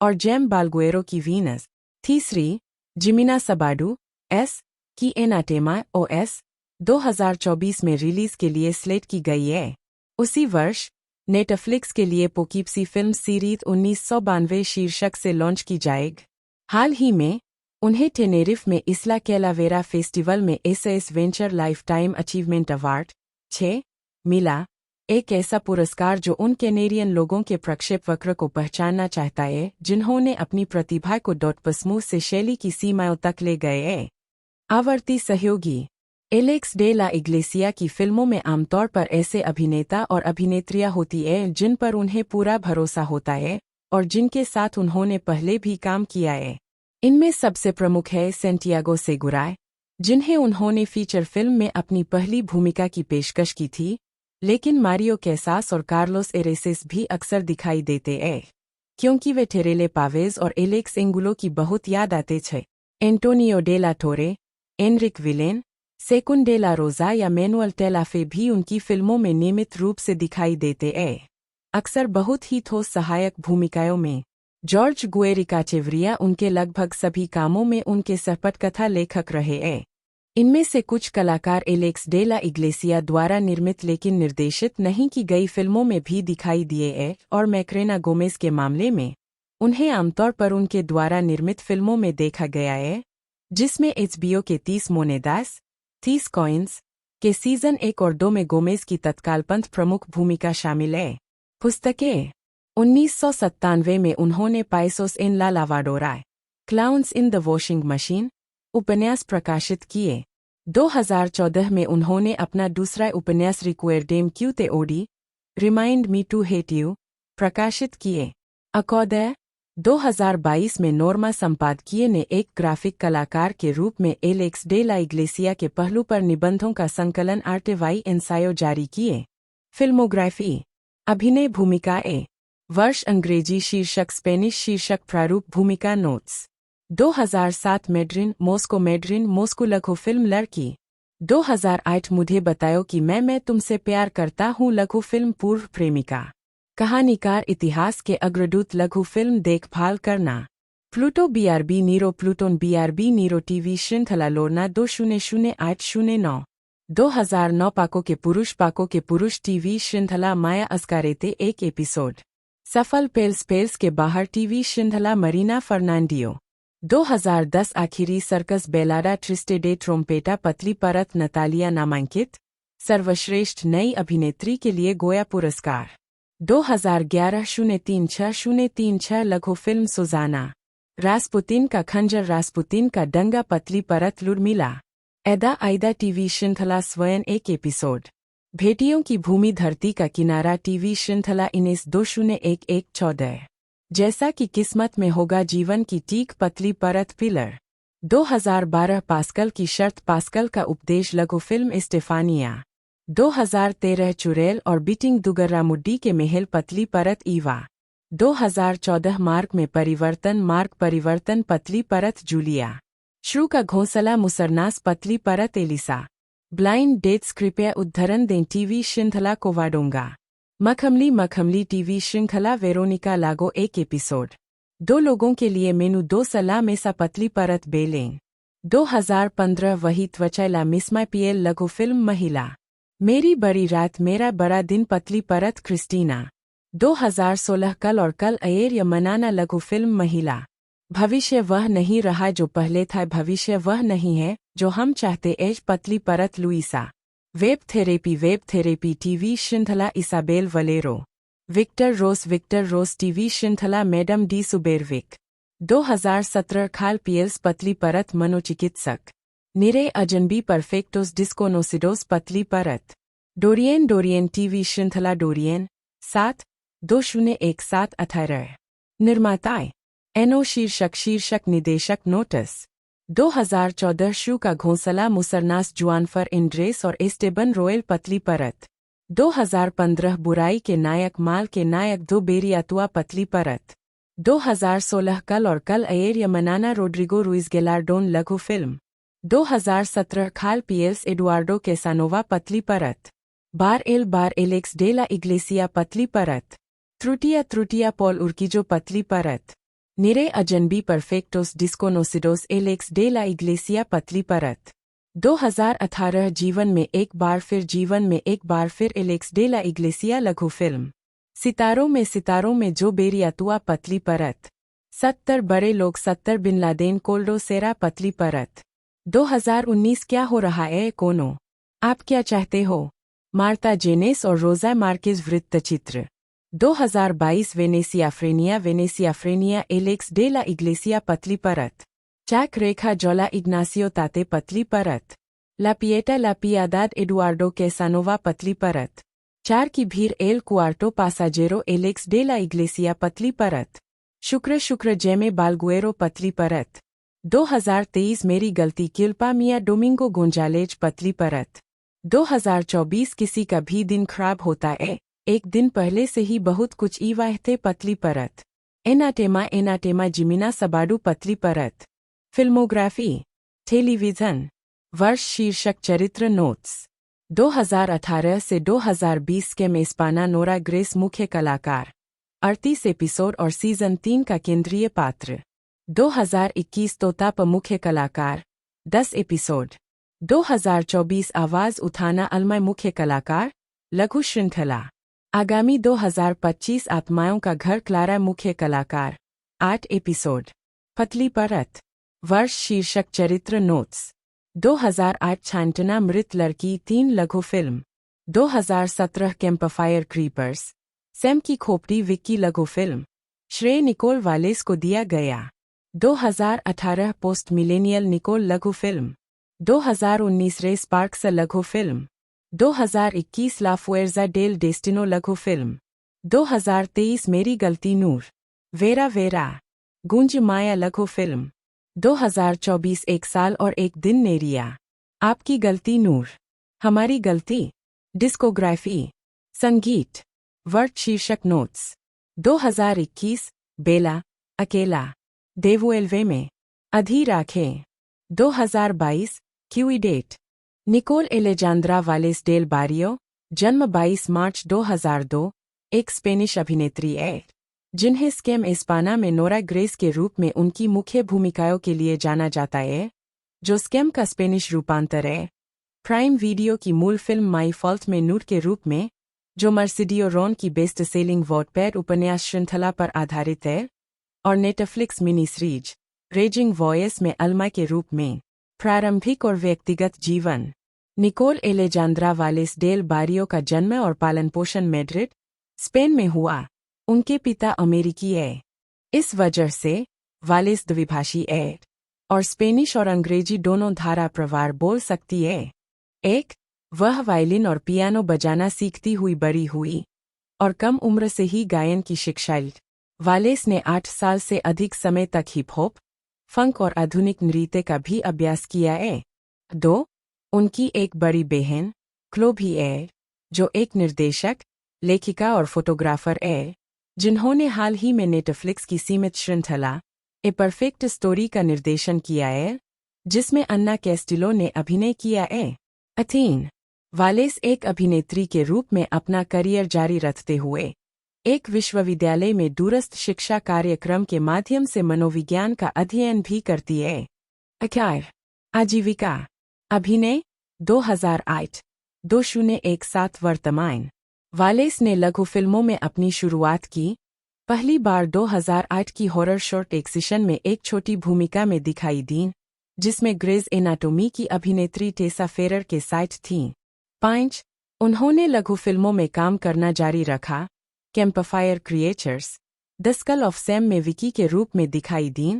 S2: और जेम बाल्गुएरो की वीनस। तीसरी, जिमिना सबाडू एस की एनाटेमा ओएस 2024 में रिलीज के लिए स्लेट की गई है। उसी वर्ष नेटफ्लिक्स के लिए पोकीप्सी फिल्म सीरीज 1992 शीर्षक से लॉन्च की जाएगी। हाल ही में उन्हें टेनेरिफ में इस्ला कैलावेरा फेस्टिवल में SS venture life time achievement award 6 मिला, एक ऐसा पुरस्कार जो उन कैनेरियन लोगों के प्रक्षेपवक्र को पहचानना चाहता है जिन्होंने अपनी प्रतिभा को डॉटपस्मूथ से शैली की सीमाओं तक ले गए हैं। आवर्ती सहयोगी एलेक्स डे ला इग्लेसिया की फिल्मों में आमतौर पर ऐसे अभिनेता और अभिनेत्रियां होती हैं जिन पर उन्हें पूरा भरोसा होता है और जिनके साथ उन्होंने पहले भी काम किया है। इनमें सबसे प्रमुख है सैंटियागो सेगुरा, जिन्हें उन्होंने फीचर फिल्म में अपनी पहली भूमिका की पेशकश की थी, लेकिन मारियो कैसास और कार्लोस एरेसेस भी अक्सर दिखाई देते हैं, क्योंकि वे टेरेले पावेज और एलेक्स एंगुलो की बहुत याद आते थे। एंटोनियो डे ला टोरे, एनरिक विलेन, सेकुन डे ला रोजा या मैनुअल टेलाफे भी उनकी फिल्मों में नियमित रूप से दिखाई देते हैं, अक्सर बहुत ही ठोस सहायक भूमिकाओं में। जॉर्ज गुएरिकाचेवरिया उनके लगभग सभी कामों में उनके सहपटकथा लेखक रहे हैं। इनमें से कुछ कलाकार एलेक्स डे ला इग्लेसिया द्वारा निर्मित लेकिन निर्देशित नहीं की गई फिल्मों में भी दिखाई दिए हैं, और मैक्रेना गोमेज के मामले में उन्हें आमतौर पर उनके द्वारा निर्मित फिल्मों में देखा गया है, जिसमें एचबीओ के 30 मोनेदास 30 कॉइन्स के सीजन 1 और 2 में गोमेज की तत्कालपंथ प्रमुख भूमिका शामिल है। पुस्तकें 1997 में उन्होंने Payasos en la Lavadora, clowns in the washing machine उपन्यास प्रकाशित किए। 2014 में उन्होंने अपना दूसरा उपन्यास Recuerdame que te odie remind me to hate you प्रकाशित किए। अकोदय 2022 में नोर्मा संपादकीय ने एक ग्राफिक कलाकार के रूप में एलेक्स डे ला इग्लेसिया के पहलू पर निबंधों का संकलन आर्टेवाई एंसायो जारी किए। फिल्मोग्राफी, अभिनय भूमिकाएं, वर्ष अंग्रेजी शीर्षक स्पेनिश शीर्षक प्रारूप भूमिका नोट्स। 2007 मैड्रिन मॉस्को लघु फिल्म लड़की। 2008 मुझे बताओ कि मैं तुमसे प्यार करता हूँ लघु फिल्म पूर्व प्रेमिका। कहानीकार इतिहास के अग्रदूत लघु फिल्म देखभाल करना। प्लूटोन बीआरबी नीरो टीवी श्रृंखला लोरना 200809। 2009 पाको के पुरुष टीवी श्रृंखला माया अस्कारेते एक एपिसोड। सफल पेल्स के बाहर टीवी श्रृंखला मरीना फर्नांडियो। 2010 आखिरी सर्कस बेलाडा ट्रिस्टे डे ट्रोम्पेटा पतली परत नतालिया नामांकित सर्वश्रेष्ठ नई अभिनेत्री के लिए गोया पुरस्कार। 2011 036 लघु फिल्म सुजाना। रास्पुतिन का खंजर रास्पुतिन का डंगा पतली परत लुर्मिला। आइदा टीवी श्रृंखला स्वयं एक एपिसोड। भेटियों की भूमि धरती का किनारा टीवी श्रृंखला 19-2011-14। जैसा कि किस्मत में होगा जीवन की टीक पतली परत पिलर। 2012 पास्कल की शर्त पास्कल का उपदेश लघु फिल्म स्टेफानिया। 2013 चुड़ैल और बीटिंग दुगर्रामुड्डी के महल पतली परत ईवा। 2014 मार्ग परिवर्तन पतली परत जूलिया। श्रू का घोंसला मुसरनास पतली परत एलिसा। ब्लाइंड डेट्स कृपया उद्धरण दें टीवी श्रृंखला कोवाडोंगा। मखमली टीवी श्रृंखला वेरोनिका लागो एक एपिसोड। 2 लोगों के लिए मेनू 2 सलाह में सा पतली परत बेलें। 2015 वही त्वचैला मिसमा पीएल लघु फिल्म महिला। मेरी बड़ी रात मेरा बड़ा दिन पतली परत क्रिस्टीना। 2016 कल और कल अयर या मनाना लघु फिल्म महिला। भविष्य वह नहीं रहा जो पहले था, भविष्य वह नहीं है जो हम चाहते एज पतली परत लुइसा। वेब थेरेपी टीवी श्रृंखला इसाबेल वलेरो। विक्टर रोस टीवी श्रृंखला मैडम डी सुबेरविक। 2017 खाल पीएल्स पतली परत मनोचिकित्सक। निरे अजनबी परफेक्टोस डिस्कोनोसिडोस पतली परत। डोरियन टीवी श्रृंखला डोरियन 7-2017-18। निर्माताएं एनो शीर्षक निदेशक नोटिस। 2014 शू का घोंसला मुसरनास जुआनफर इंड्रेस और एस्टेबन रोयल पतली परत। 2015 बुराई के नायक माल के नायक दो बेरियातुआ पतली परत। 2016 कल और कल अयर या मनाना रोड्रिगो रुइस गेलार्डोन लघु फिल्म। 2017 खाल पीएल्स एडुआर्डो कैसानोवा पतली परत। बार एलेक्स डे ला इग्लेसिया पतली परत। त्रुटिया पॉल उर्किजो पतली परत। निरे अजनबी परफेक्टोस डिस्कोनोसिडोस एलेक्स डे ला इग्लेसिया पतली परत। 2018 जीवन में एक बार फिर एलेक्स डे ला इग्लेसिया लघु फिल्म। सितारों में जो बेरियातुआ पतली परत। 70 बड़े लोग 70 बिन लादेन कोल्डो सेरा पतली परत। 2019 क्या हो रहा है कोनो? आप क्या चाहते हो? मार्ता जेनेस और रोजा मार्केज वृत्तचित्र। 2022 Veneciafrenia Alex de la Iglesia पतली परत। चैक रेखा जोला इग्नासियो ताते पतली परत। ला पियादाद एडुआर्डो कैसानोवा पतली परत। 4 की भीड़ El Cuarto Pasajero Alex de la Iglesia पतली परत। शुक्र जेमे बालगुएरो पतली परत। 2023 मेरी गलती किल्पा मिया डोमिंगो गोंजालेज पतली परत। 2024 किसी का भी दिन खराब होता है, एक दिन पहले से ही बहुत कुछ ईवाहते पतली परत। एनाटेमा जिमिना सबाडू पतली परत। फिल्मोग्राफी, टेलीविजन, वर्ष शीर्षक चरित्र नोट्स। 2018 से 2020 के में स्पाना नोरा ग्रेस मुख्य कलाकार, 38 एपिसोड और सीजन 3 का केंद्रीय पात्र। 2021 तोताप मुख्य कलाकार, 10 एपिसोड। 2024 आवाज उठाना अलमय मुख्य कलाकार, लघु श्रृंखला। आगामी 2025 आत्माओं का घर क्लारा मुख्य कलाकार, 8 एपिसोड। पतली परत, वर्ष शीर्षक चरित्र नोट्स। 2008 छांटना मृत लड़की 3 लघु फिल्म। 2017 कैंपफायर क्रीपर्स, सैम की खोपड़ी विक्की लघु फिल्म, श्रेय निकोल वालेस को दिया गया। 2018 पोस्ट मिलेनियल निकोल लघु फिल्म। 2019 रे स्पार्क्स लघु फिल्म। 2021 ला फुएर्जा डेल डेस्टिनो लघु फिल्म। 2023 मेरी गलती नूर, वेरा, गुंज माया लघु फिल्म। 2024 एक साल और एक दिन नेरिया, आपकी गलती नूर, हमारी गलती। डिस्कोग्राफी, संगीत, वर्ष शीर्षक नोट्स। 2021 बेला, अकेला, देवुएल्वे में, अधी राखें। 2022 क्यूई डेट, Nicole Alejandra Wallace del Barrio, जन्म 22 मार्च 2002, एक स्पेनिश अभिनेत्री है जिन्हें स्केम एस्पाना में नोरा ग्रेस के रूप में उनकी मुख्य भूमिकाओं के लिए जाना जाता है, जो स्केम का स्पेनिश रूपांतर है। प्राइम वीडियो की मूल फिल्म माई फॉल्ट में नूर के रूप में, जो मर्सिडियो रॉन की बेस्ट सेलिंग वॉटपैड उपन्यास श्रृंखला पर आधारित है, और Netflix mini series raising voice में अल्मा के रूप में। प्रारंभिक और व्यक्तिगत जीवन। निकोल एलेजांद्रा वालेस डेल बारियो का जन्म और पालन पोषण मैड्रिड, स्पेन में हुआ। उनके पिता अमेरिकी है, इस वजह से वालेस द्विभाषी है और स्पेनिश और अंग्रेजी दोनों धारा प्रवार बोल सकती है। वह वायलिन और पियानो बजाना सीखती हुई बड़ी हुई और कम उम्र से ही गायन की शिक्षा ली। वालेस ने 8 साल से अधिक समय तक हिप हॉप, फंक और आधुनिक नृत्य का भी अभ्यास किया है। 2 उनकी एक बड़ी बहन, क्लोभी है, जो एक निर्देशक, लेखिका और फोटोग्राफर है, जिन्होंने हाल ही में नेटफ्लिक्स की सीमित श्रृंखला ए परफेक्ट स्टोरी का निर्देशन किया है, जिसमें अन्ना कैस्टिलो ने अभिनय किया है। अथीन, वालेस एक अभिनेत्री के रूप में अपना करियर जारी रखते हुए एक विश्वविद्यालय में दूरस्थ शिक्षा कार्यक्रम के माध्यम से मनोविज्ञान का अध्ययन भी करती है। आजीविका, अभिनय, 2008, 2017 वर्तमान। वालेस ने लघु फिल्मों में अपनी शुरुआत की, पहली बार 2008 की हॉरर शॉर्ट एक्सिशन में एक छोटी भूमिका में दिखाई दी, जिसमें ग्रेज एनाटोमी की अभिनेत्री टेसा फेरर के साथ थीं। 5 उन्होंने लघु फिल्मों में काम करना जारी रखा, campfire creatures, the skull of Sam में विकी के रूप में दिखाई दी,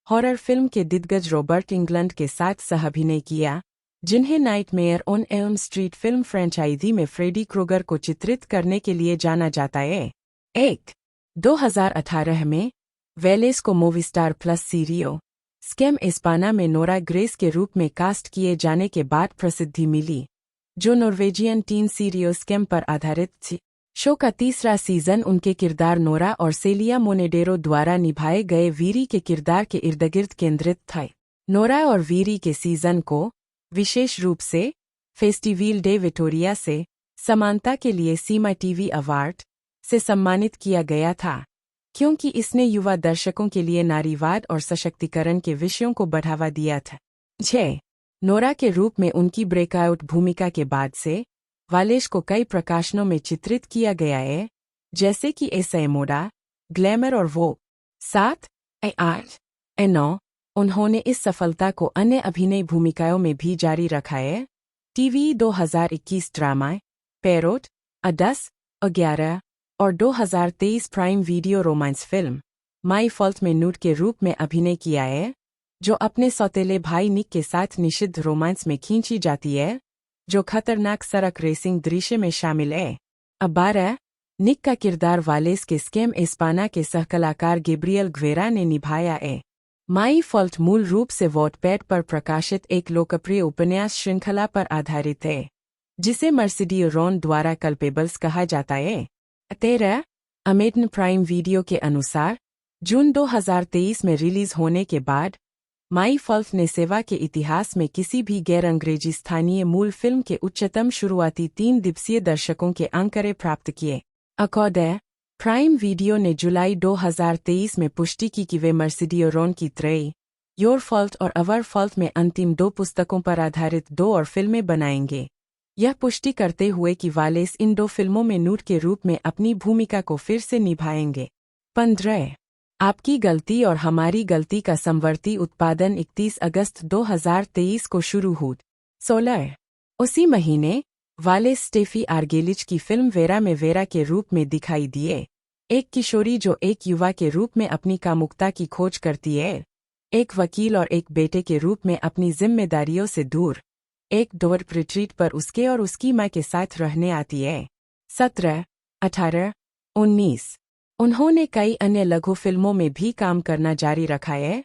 S2: हॉरर फिल्म के दिग्गज रॉबर्ट इंग्लैंड के साथ सह-अभिनय किया, जिन्हें Nightmare on Elm Street film franchise में फ्रेडी क्रूगर को चित्रित करने के लिए जाना जाता है। 2018 में वेलेस को मूवीस्टार प्लस सीरियो स्केम एस्पाना में नोरा ग्रेस के रूप में कास्ट किए जाने के बाद प्रसिद्धि मिली, जो नॉर्वेजियन टीन सीरियो स्केम पर आधारित थी। शो का तीसरा सीजन उनके किरदार नोरा और सेलिया मोनेडेरो द्वारा निभाए गए वीरी के किरदार के इर्दगिर्द केंद्रित था। नोरा और वीरी के सीजन को विशेष रूप से फेस्टिवल डे विक्टोरिया से समानता के लिए सीमा टीवी अवार्ड से सम्मानित किया गया था, क्योंकि इसने युवा दर्शकों के लिए नारीवाद और सशक्तिकरण के विषयों को बढ़ावा दिया था। 6. नोरा के रूप में उनकी ब्रेकआउट भूमिका के बाद से वालेस को कई प्रकाशनों में चित्रित किया गया है, जैसे कि एसए मोडा, ग्लैमर और वो 7, 8, 9। उन्होंने इस सफलता को अन्य अभिनय भूमिकाओं में भी जारी रखा है। टीवी 2021 ड्रामा पैरोट 10, 11 और 2023 prime video romance film my fault में नूड के रूप में अभिनय किया है, जो अपने सौतेले भाई निक के साथ निषिद्ध रोमांस में खींची जाती है, जो खतरनाक सड़क रेसिंग दृश्य में शामिल है। 12. निक का किरदार वालेस के स्केम एस्पाना के सहकलाकार गैब्रियल ग्वेरा ने निभाया है। माई फॉल्ट मूल रूप से वॉटपैड पर प्रकाशित एक लोकप्रिय उपन्यास श्रृंखला पर आधारित है, जिसे मर्सिडियो रॉन द्वारा कल्पेबल्स कहा जाता है। 13. अमेजन प्राइम वीडियो के अनुसार जून 2023 में रिलीज होने के बाद माई फॉल्ट ने सेवा के इतिहास में किसी भी गैर अंग्रेजी स्थानीय मूल फिल्म के उच्चतम शुरुआती 3 दिवसीय दर्शकों के आंकड़े प्राप्त किए। अकॉर्डिंग प्राइम वीडियो ने जुलाई 2023 में पुष्टि की कि वे मर्सिडियो रॉन की त्रय योर फॉल्ट और अवर फॉल्ट में अंतिम 2 पुस्तकों पर आधारित 2 और फिल्में बनाएंगे, यह पुष्टि करते हुए कि वालेस इन 2 फिल्मों में नूड के रूप में अपनी भूमिका को फिर से निभाएंगे। 15. आपकी गलती और हमारी गलती का समवर्ती उत्पादन 31 अगस्त 2023 को शुरू हुआ। 16. उसी महीने वालेस स्टेफी आर्गेलिच की फिल्म वेरा में वेरा के रूप में दिखाई दिए, एक किशोरी जो एक युवा के रूप में अपनी कामुकता की खोज करती है, एक वकील और एक बेटे के रूप में अपनी जिम्मेदारियों से दूर, एक डोर्प रिट्रीट पर उसके और उसकी माँ के साथ रहने आती है। 17, 18, 19। उन्होंने कई अन्य लघु फिल्मों में भी काम करना जारी रखा है,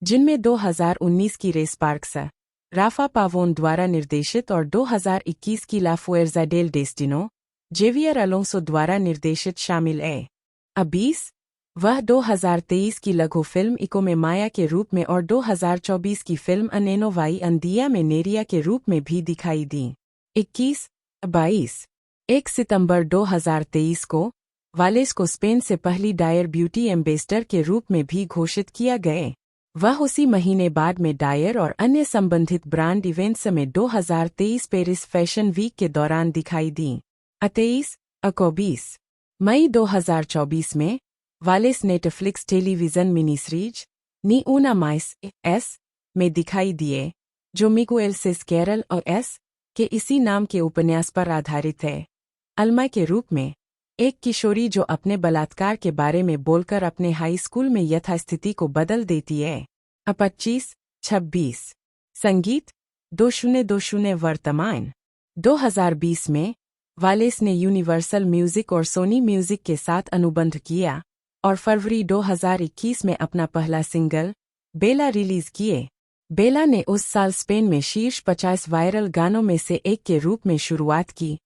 S2: जिनमें 2019 की रेस पार्क्स राफा पावोन द्वारा निर्देशित और 2021 की ला फुएर्जा डेल डेस्टिनो जेवियर अलोंसो द्वारा निर्देशित शामिल है। 20 वह 2023 की लघु फिल्म इको में माया के रूप में और 2024 की फिल्म अनेनो वाई अंदिया में नेरिया के रूप में भी दिखाई दी। 21, 22 1 सितंबर 2023 को वालेस को स्पेन से पहली डायर ब्यूटी एम्बेसडर के रूप में भी घोषित किया गया। वह उसी महीने बाद में डायर और अन्य संबंधित ब्रांड इवेंट्स में 2023 पेरिस फैशन वीक के दौरान दिखाई दी। 23 मई 2024 में Wallace Netflix television mini series Ni Una Mas एस में दिखाई दिए, जो मिगुएल सेस कैरल और एस के इसी नाम के उपन्यास पर आधारित है। अल्मा के रूप में एक किशोरी जो अपने बलात्कार के बारे में बोलकर अपने हाई स्कूल में यथास्थिति को बदल देती है। 25-26 संगीत 2020 वर्तमान 2020 में वालेस ने यूनिवर्सल म्यूजिक और सोनी म्यूजिक के साथ अनुबंध किया और फरवरी 2021 में अपना पहला सिंगल बेला रिलीज किए। बेला ने उस साल स्पेन में शीर्ष 50 वायरल गानों में से एक के रूप में शुरुआत की,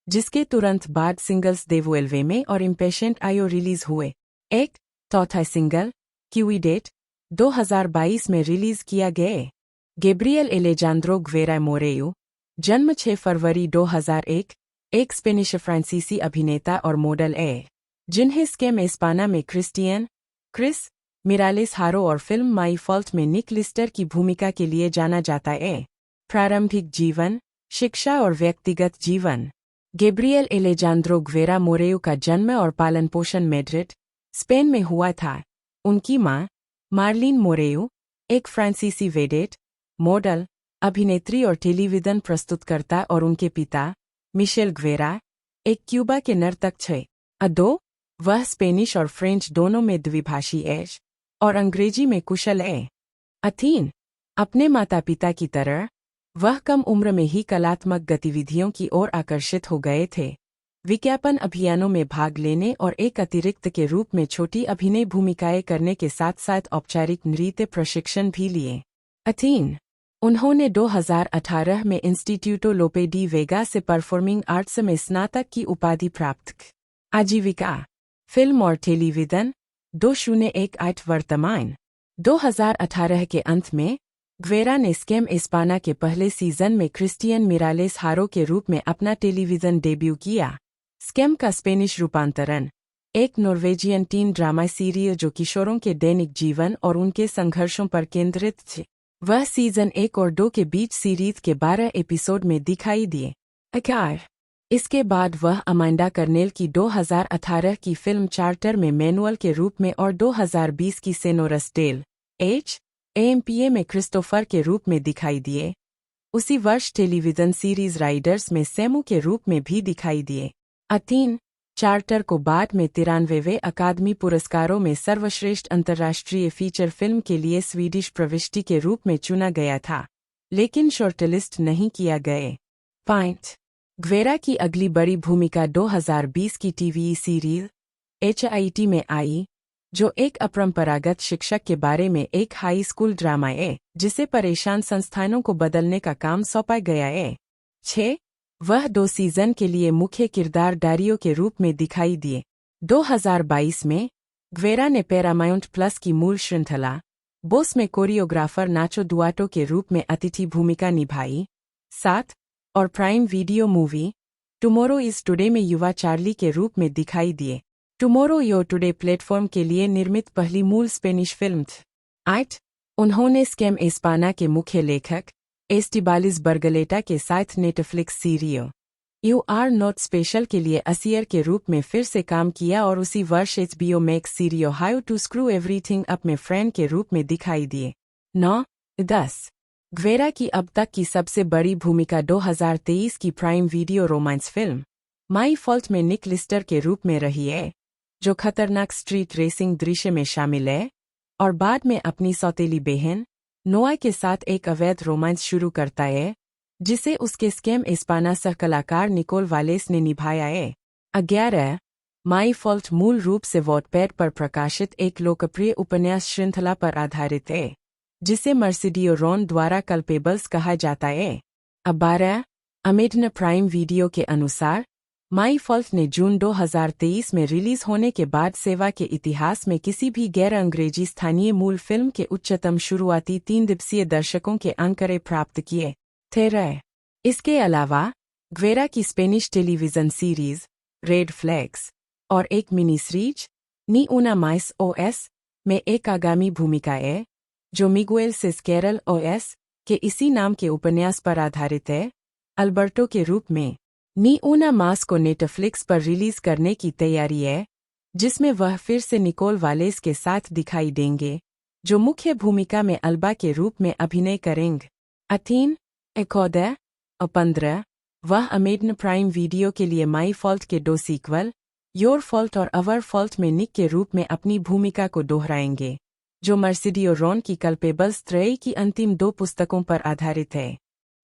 S2: जिसके तुरंत बाद सिंगल्स देवुएल्वे में और इम्पेशेंट आयो रिलीज हुए। एक चौथा सिंगल क्यूइडेट 2022 में रिलीज किया गया। गैब्रियल एलेजांद्रो ग्वेरा मोरेयो जन्म 6 फरवरी 2001 एक स्पेनिश फ्रांसीसी अभिनेता और मॉडल है, जिन्हें स्केम एस्पाना में क्रिस मिरालेस हारो और फिल्म माई फॉल्ट में निक लिस्टर की भूमिका के लिए जाना जाता है। प्रारंभिक जीवन, शिक्षा और व्यक्तिगत जीवन। गैब्रियल एलेजांद्रो ग्वेरा मोरेयो का जन्म और पालन पोषण मैड्रिड, स्पेन में हुआ था। उनकी मां मार्लिन मोरेयो एक फ्रांसीसी वेडेट, मॉडल, अभिनेत्री और टेलीविजन प्रस्तुतकर्ता और उनके पिता मिशेल ग्वेरा एक क्यूबा के नर्तक थे। 2 वह स्पेनिश और फ्रेंच दोनों में द्विभाषी है और अंग्रेजी में कुशल है। 3 अपने माता पिता की तरह वह कम उम्र में ही कलात्मक गतिविधियों की ओर आकर्षित हो गए थे, विज्ञापन अभियानों में भाग लेने और एक अतिरिक्त के रूप में छोटी अभिनय भूमिकाएं करने के साथ साथ औपचारिक नृत्य प्रशिक्षण भी लिए। 3 उन्होंने 2018 में इंस्टीट्यूटो लोपे डी वेगा से परफॉर्मिंग आर्ट्स में स्नातक की उपाधि प्राप्त की। आजीविका, फिल्म और टेलीविजन 2018 वर्तमान 2018 के अंत में ग्वेरा ने स्केम एस्पाना के पहले सीजन में क्रिस्टियन मिरालेस हारो के रूप में अपना टेलीविजन डेब्यू किया। स्केम का स्पेनिश रूपांतरण एक नॉर्वेजियन टीन ड्रामा सीरियल जो किशोरों के दैनिक जीवन और उनके संघर्षों पर केंद्रित थे। वह सीजन 1 और 2 के बीच सीरीज के 12 एपिसोड में दिखाई दिए। इसके बाद वह अमांडा कर्नेल की 2018 की फिल्म चार्टर में मैनुअल के रूप में और 2020 की सेनोरस डेल AMPA में क्रिस्टोफर के रूप में दिखाई दिए। उसी वर्ष टेलीविजन सीरीज राइडर्स में सेमू के रूप में भी दिखाई दिए। अथीन चार्टर को बाद में 93वें अकादमी पुरस्कारों में सर्वश्रेष्ठ अंतर्राष्ट्रीय फीचर फिल्म के लिए स्वीडिश प्रविष्टि के रूप में चुना गया था, लेकिन शॉर्टलिस्ट नहीं किया गए। ग्वेरा की अगली बड़ी भूमिका 2020 की टीवी सीरीज HIT में आई, जो एक अपरंपरागत शिक्षक के बारे में एक हाई स्कूल ड्रामा है जिसे परेशान संस्थानों को बदलने का काम सौंपा गया है। 6 वह 2 सीजन के लिए मुख्य किरदार डारियो के रूप में दिखाई दिए। 2022 में ग्वेरा ने पैरामाउंट प्लस की मूल श्रृंखला बोस में कोरियोग्राफर नाचो दुआटो के रूप में अतिथि भूमिका निभाई। 7 और prime video movie tomorrow is today में युवा चार्ली के रूप में दिखाई दिए। टुमारो यो टुडे प्लेटफॉर्म के लिए निर्मित पहली मूल स्पेनिश फिल्म थी। 8 उन्होंने स्केम एस्पाना के मुख्य लेखक एस्टिबालिस बर्गलेटा के साथ Netflix serial You Are Not Special के लिए असियर के रूप में फिर से काम किया और उसी वर्ष HBO Max serial How to Screw Everything Up में फ्रेंड के रूप में दिखाई दिए। 9-10 ग्वेरा की अब तक की सबसे बड़ी भूमिका 2023 की prime video romance film my fault में निक लिस्टर के रूप में रही है, जो खतरनाक स्ट्रीट रेसिंग दृश्य में शामिल है और बाद में अपनी सौतेली बहन नोआ के साथ एक अवैध रोमांस शुरू करता है, जिसे उसके स्केम एस्पाना सह कलाकार निकोल वालेस ने निभाया है। 11 माई फॉल्ट मूल रूप से वॉटपैड पर प्रकाशित एक लोकप्रिय उपन्यास श्रृंखला पर आधारित है, जिसे मर्सिडियो रॉन द्वारा कल्पेबल्स कहा जाता है। 12 अमेजन प्राइम वीडियो के अनुसार माई फॉल्ट ने जून 2023 में रिलीज होने के बाद सेवा के इतिहास में किसी भी गैर अंग्रेजी स्थानीय मूल फिल्म के उच्चतम शुरुआती 3 दिवसीय दर्शकों के आंकड़े प्राप्त किए थे। इसके अलावा ग्वेरा की Spanish television series red flags और एक मिनी सीरीज नी उना माइस OS में एक आगामी भूमिका है, जो मिगुएल सिस्केरल OS के इसी नाम के उपन्यास पर आधारित है। अल्बर्टो के रूप में नी उना मास को नेटफ्लिक्स पर रिलीज करने की तैयारी है, जिसमें वह फिर से निकोल वालेस के साथ दिखाई देंगे, जो मुख्य भूमिका में अल्बा के रूप में अभिनय करेंगे। अथीन 14 और 15 वह अमेजन प्राइम वीडियो के लिए माई फॉल्ट के 2 सीक्वल योर फॉल्ट और अवर फॉल्ट में निक के रूप में अपनी भूमिका को दोहराएंगे, जो मर्सिडियो रॉन की कल्पेबल्स त्रय की अंतिम 2 पुस्तकों पर आधारित है।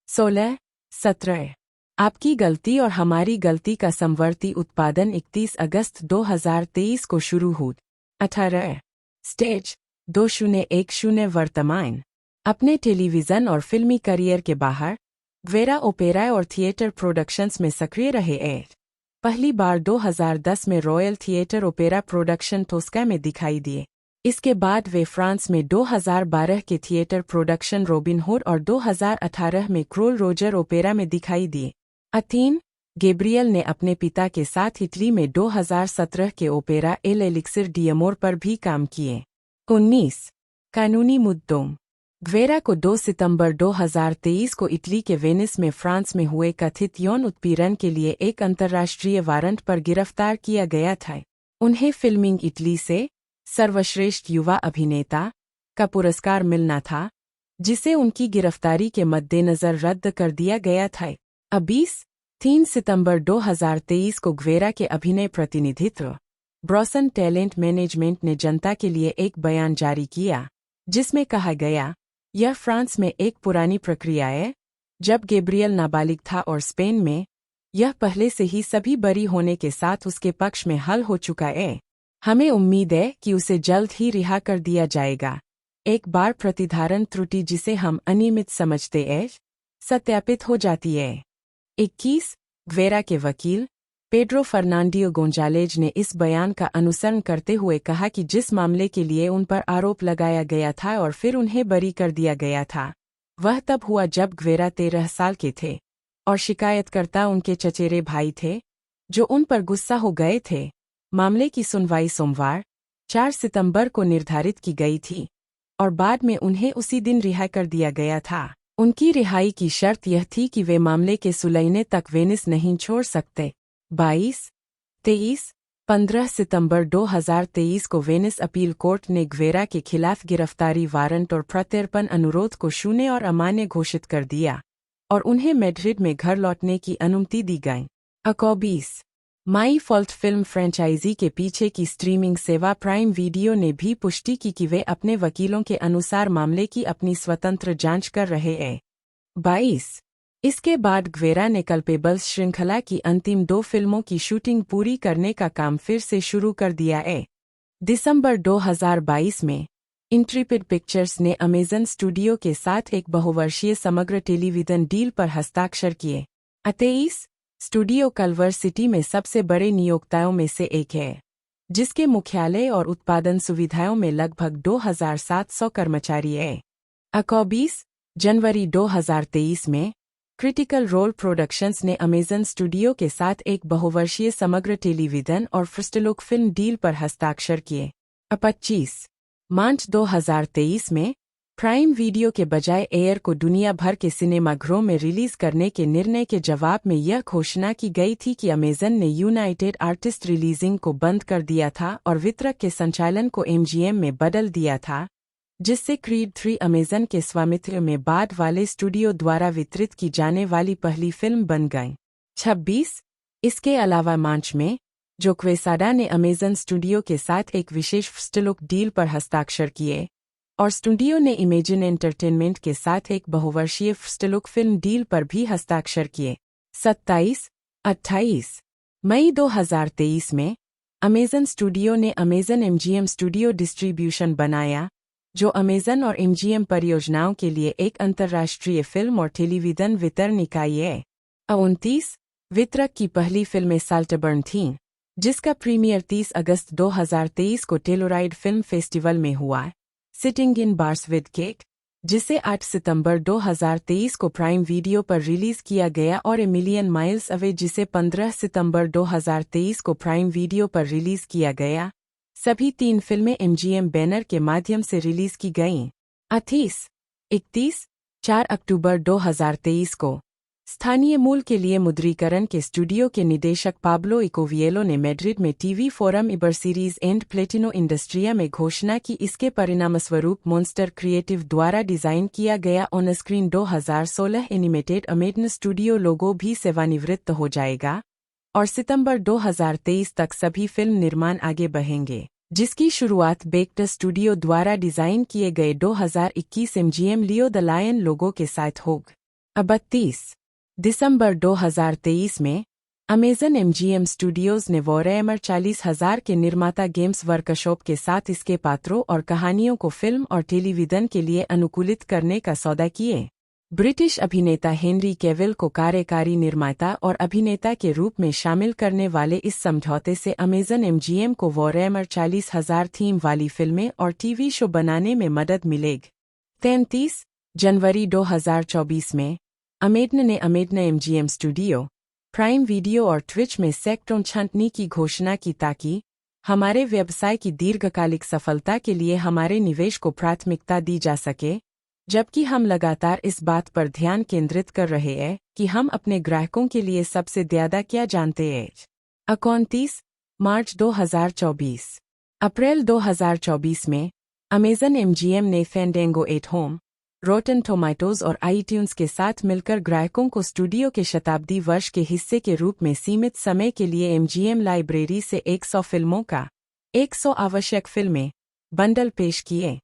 S2: 16-17 आपकी गलती और हमारी गलती का समवर्ती उत्पादन 31 अगस्त 2023 को शुरू हुआ। 18 स्टेज 2010 वर्तमान अपने टेलीविजन और फिल्मी करियर के बाहर ग्वेरा ओपेरा और थिएटर प्रोडक्शंस में सक्रिय रहे हैं। पहली बार 2010 में royal theatre opera production Tosca में दिखाई दिए। इसके बाद वे फ्रांस में 2012 के थिएटर प्रोडक्शन रॉबिन हुड और 2018 में क्रोल रोजर ओपेरा में दिखाई दिए। अथीन गैब्रियल ने अपने पिता के साथ इटली में 2017 के ओपेरा एल एलिक्सिर डियमोर पर भी काम किए। 19 कानूनी मुद्दों ग्वेरा को 2 सितंबर 2023 को इटली के वेनिस में फ्रांस में हुए कथित यौन उत्पीड़न के लिए एक अंतर्राष्ट्रीय वारंट पर गिरफ्तार किया गया था। उन्हें फिल्मिंग इटली से सर्वश्रेष्ठ युवा अभिनेता का पुरस्कार मिलना था, जिसे उनकी गिरफ्तारी के मद्देनजर रद्द कर दिया गया था। 3 सितंबर 2023 को ग्वेरा के अभिनय प्रतिनिधित्व ब्रॉसन टैलेंट मैनेजमेंट ने जनता के लिए एक बयान जारी किया, जिसमें कहा गया, यह फ्रांस में एक पुरानी प्रक्रिया है, जब गैब्रियल नाबालिग था और स्पेन में यह पहले से ही सभी बरी होने के साथ उसके पक्ष में हल हो चुका है। हमें उम्मीद है कि उसे जल्द ही रिहा कर दिया जाएगा। एक बार प्रतिधारण त्रुटि, जिसे हम अनियमित समझते हैं, सत्यापित हो जाती है। 21 ग्वेरा के वकील पेड्रो फर्नांडियो गोंजालेज ने इस बयान का अनुसरण करते हुए कहा कि जिस मामले के लिए उन पर आरोप लगाया गया था और फिर उन्हें बरी कर दिया गया था, वह तब हुआ जब ग्वेरा 13 साल के थे और शिकायतकर्ता उनके चचेरे भाई थे, जो उन पर गुस्सा हो गए थे। मामले की सुनवाई सोमवार 4 सितंबर को निर्धारित की गई थी और बाद में उन्हें उसी दिन रिहा कर दिया गया था। उनकी रिहाई की शर्त यह थी कि वे मामले के सुलझने तक वेनिस नहीं छोड़ सकते। 22, 23, 15 सितंबर 2023 को वेनिस अपील कोर्ट ने ग्वेरा के खिलाफ गिरफ्तारी वारंट और प्रत्यर्पण अनुरोध को शून्य और अमान्य घोषित कर दिया और उन्हें मैड्रिड में घर लौटने की अनुमति दी गई। 21, माई फॉल्ट फिल्म फ्रेंचाइजी के पीछे की स्ट्रीमिंग सेवा प्राइम वीडियो ने भी पुष्टि की कि वे अपने वकीलों के अनुसार मामले की अपनी स्वतंत्र जांच कर रहे हैं। 22, इसके बाद ग्वेरा ने कल्पेबल्स श्रृंखला की अंतिम 2 फिल्मों की शूटिंग पूरी करने का काम फिर से शुरू कर दिया है। दिसंबर 2022 में इंट्रीपिड पिक्चर्स ने अमेजन स्टूडियो के साथ एक बहुवर्षीय समग्र टेलीविजन डील पर हस्ताक्षर किए। 23, स्टूडियो कल्वर सिटी में सबसे बड़े नियोक्ताओं में से एक है, जिसके मुख्यालय और उत्पादन सुविधाओं में लगभग 2700 कर्मचारी हैं। 21, जनवरी 2023 में क्रिटिकल रोल प्रोडक्शंस ने अमेजन स्टूडियो के साथ एक बहुवर्षीय समग्र टेलीविजन और फर्स्ट फिल्म डील पर हस्ताक्षर किए। 25, मार्च 2023 में प्राइम वीडियो के बजाय एयर को दुनिया भर के सिनेमाघरों में रिलीज करने के निर्णय के जवाब में यह घोषणा की गई थी कि अमेजन ने यूनाइटेड आर्टिस्ट रिलीजिंग को बंद कर दिया था और वितरक के संचालन को एमजीएम में बदल दिया था, जिससे क्रीड 3 अमेजन के स्वामित्व में बाद वाले स्टूडियो द्वारा वितरित की जाने वाली पहली फिल्म बन गई। 26, इसके अलावा मार्च में जो क्वेसाडा ने अमेजन स्टूडियो के साथ एक विशेष फर्स्ट डील पर हस्ताक्षर किए और स्टूडियो ने इमेजिन एंटरटेनमेंट के साथ एक बहुवर्षीय फर्स्ट फिल्म डील पर भी हस्ताक्षर किए। 27, 28 मई 2023 में अमेजन स्टूडियो ने अमेजन एमजीएम स्टूडियो डिस्ट्रीब्यूशन बनाया, जो अमेजन और एमजीएम परियोजनाओं के लिए एक अंतर्राष्ट्रीय फिल्म और टेलीविजन वितरण इकाई है। 29, वितरक की पहली फिल्में साल्टबर्न थीं, जिसका प्रीमियर 30 अगस्त 2023 को टेलोराइड फिल्म फेस्टिवल में हुआ। Sitting in bars with cake, जिसे 8 सितंबर 2023 को प्राइम वीडियो पर रिलीज किया गया, और ए मिलियन माइल्स अवे, जिसे 15 सितंबर 2023 को प्राइम वीडियो पर रिलीज किया गया। सभी 3 फिल्में एमजीएम बैनर के माध्यम से रिलीज की गईं। 31, 4 अक्टूबर 2023 को स्थानीय मूल के लिए मुद्रीकरण के स्टूडियो के निदेशक पाब्लो इकोविएलो ने मैड्रिड में टीवी फोरम इबरसीरीज एंड प्लेटिनो इंडस्ट्रिया में घोषणा की इसके परिणामस्वरूप मॉन्स्टर क्रिएटिव द्वारा डिजाइन किया गया on screen 2016 animated Amazon studio logo भी सेवानिवृत्त हो जाएगा और सितंबर 2023 तक सभी फिल्म निर्माण आगे बढ़ेंगे, जिसकी शुरुआत बेक्ड स्टूडियो द्वारा डिजाइन किए गए 2021 एमजीएम लियो द लायन लोगो के साथ होगी। 32, दिसंबर 2023 में अमेजन एमजीएम स्टूडियोज ने वॉरहैमर 40,000 के निर्माता गेम्स वर्कशॉप के साथ इसके पात्रों और कहानियों को फिल्म और टेलीविजन के लिए अनुकूलित करने का सौदा किए। ब्रिटिश अभिनेता हेनरी कैविल को कार्यकारी निर्माता और अभिनेता के रूप में शामिल करने वाले इस समझौते से अमेजन एमजीएम को वॉरहैमर 40,000 थीम वाली फिल्में और टीवी शो बनाने में मदद मिलेगी। 33, जनवरी 2024 में अमेजन ने Amazon MGM studio, prime video और ट्विच में सेक्टरों छंटनी की घोषणा की ताकि हमारे व्यवसाय की दीर्घकालिक सफलता के लिए हमारे निवेश को प्राथमिकता दी जा सके, जबकि हम लगातार इस बात पर ध्यान केंद्रित कर रहे हैं कि हम अपने ग्राहकों के लिए सबसे ज्यादा क्या जानते हैं। 29, मार्च 2024, अप्रैल 2024 में अमेजन एमजीएम ने फैंडेंगो एट होम, रोटन टोमेटोज और आईट्यून्स के साथ मिलकर ग्राहकों को स्टूडियो के शताब्दी वर्ष के हिस्से के रूप में सीमित समय के लिए एमजीएम लाइब्रेरी से 100 फिल्मों का 100 आवश्यक फिल्में बंडल पेश किए।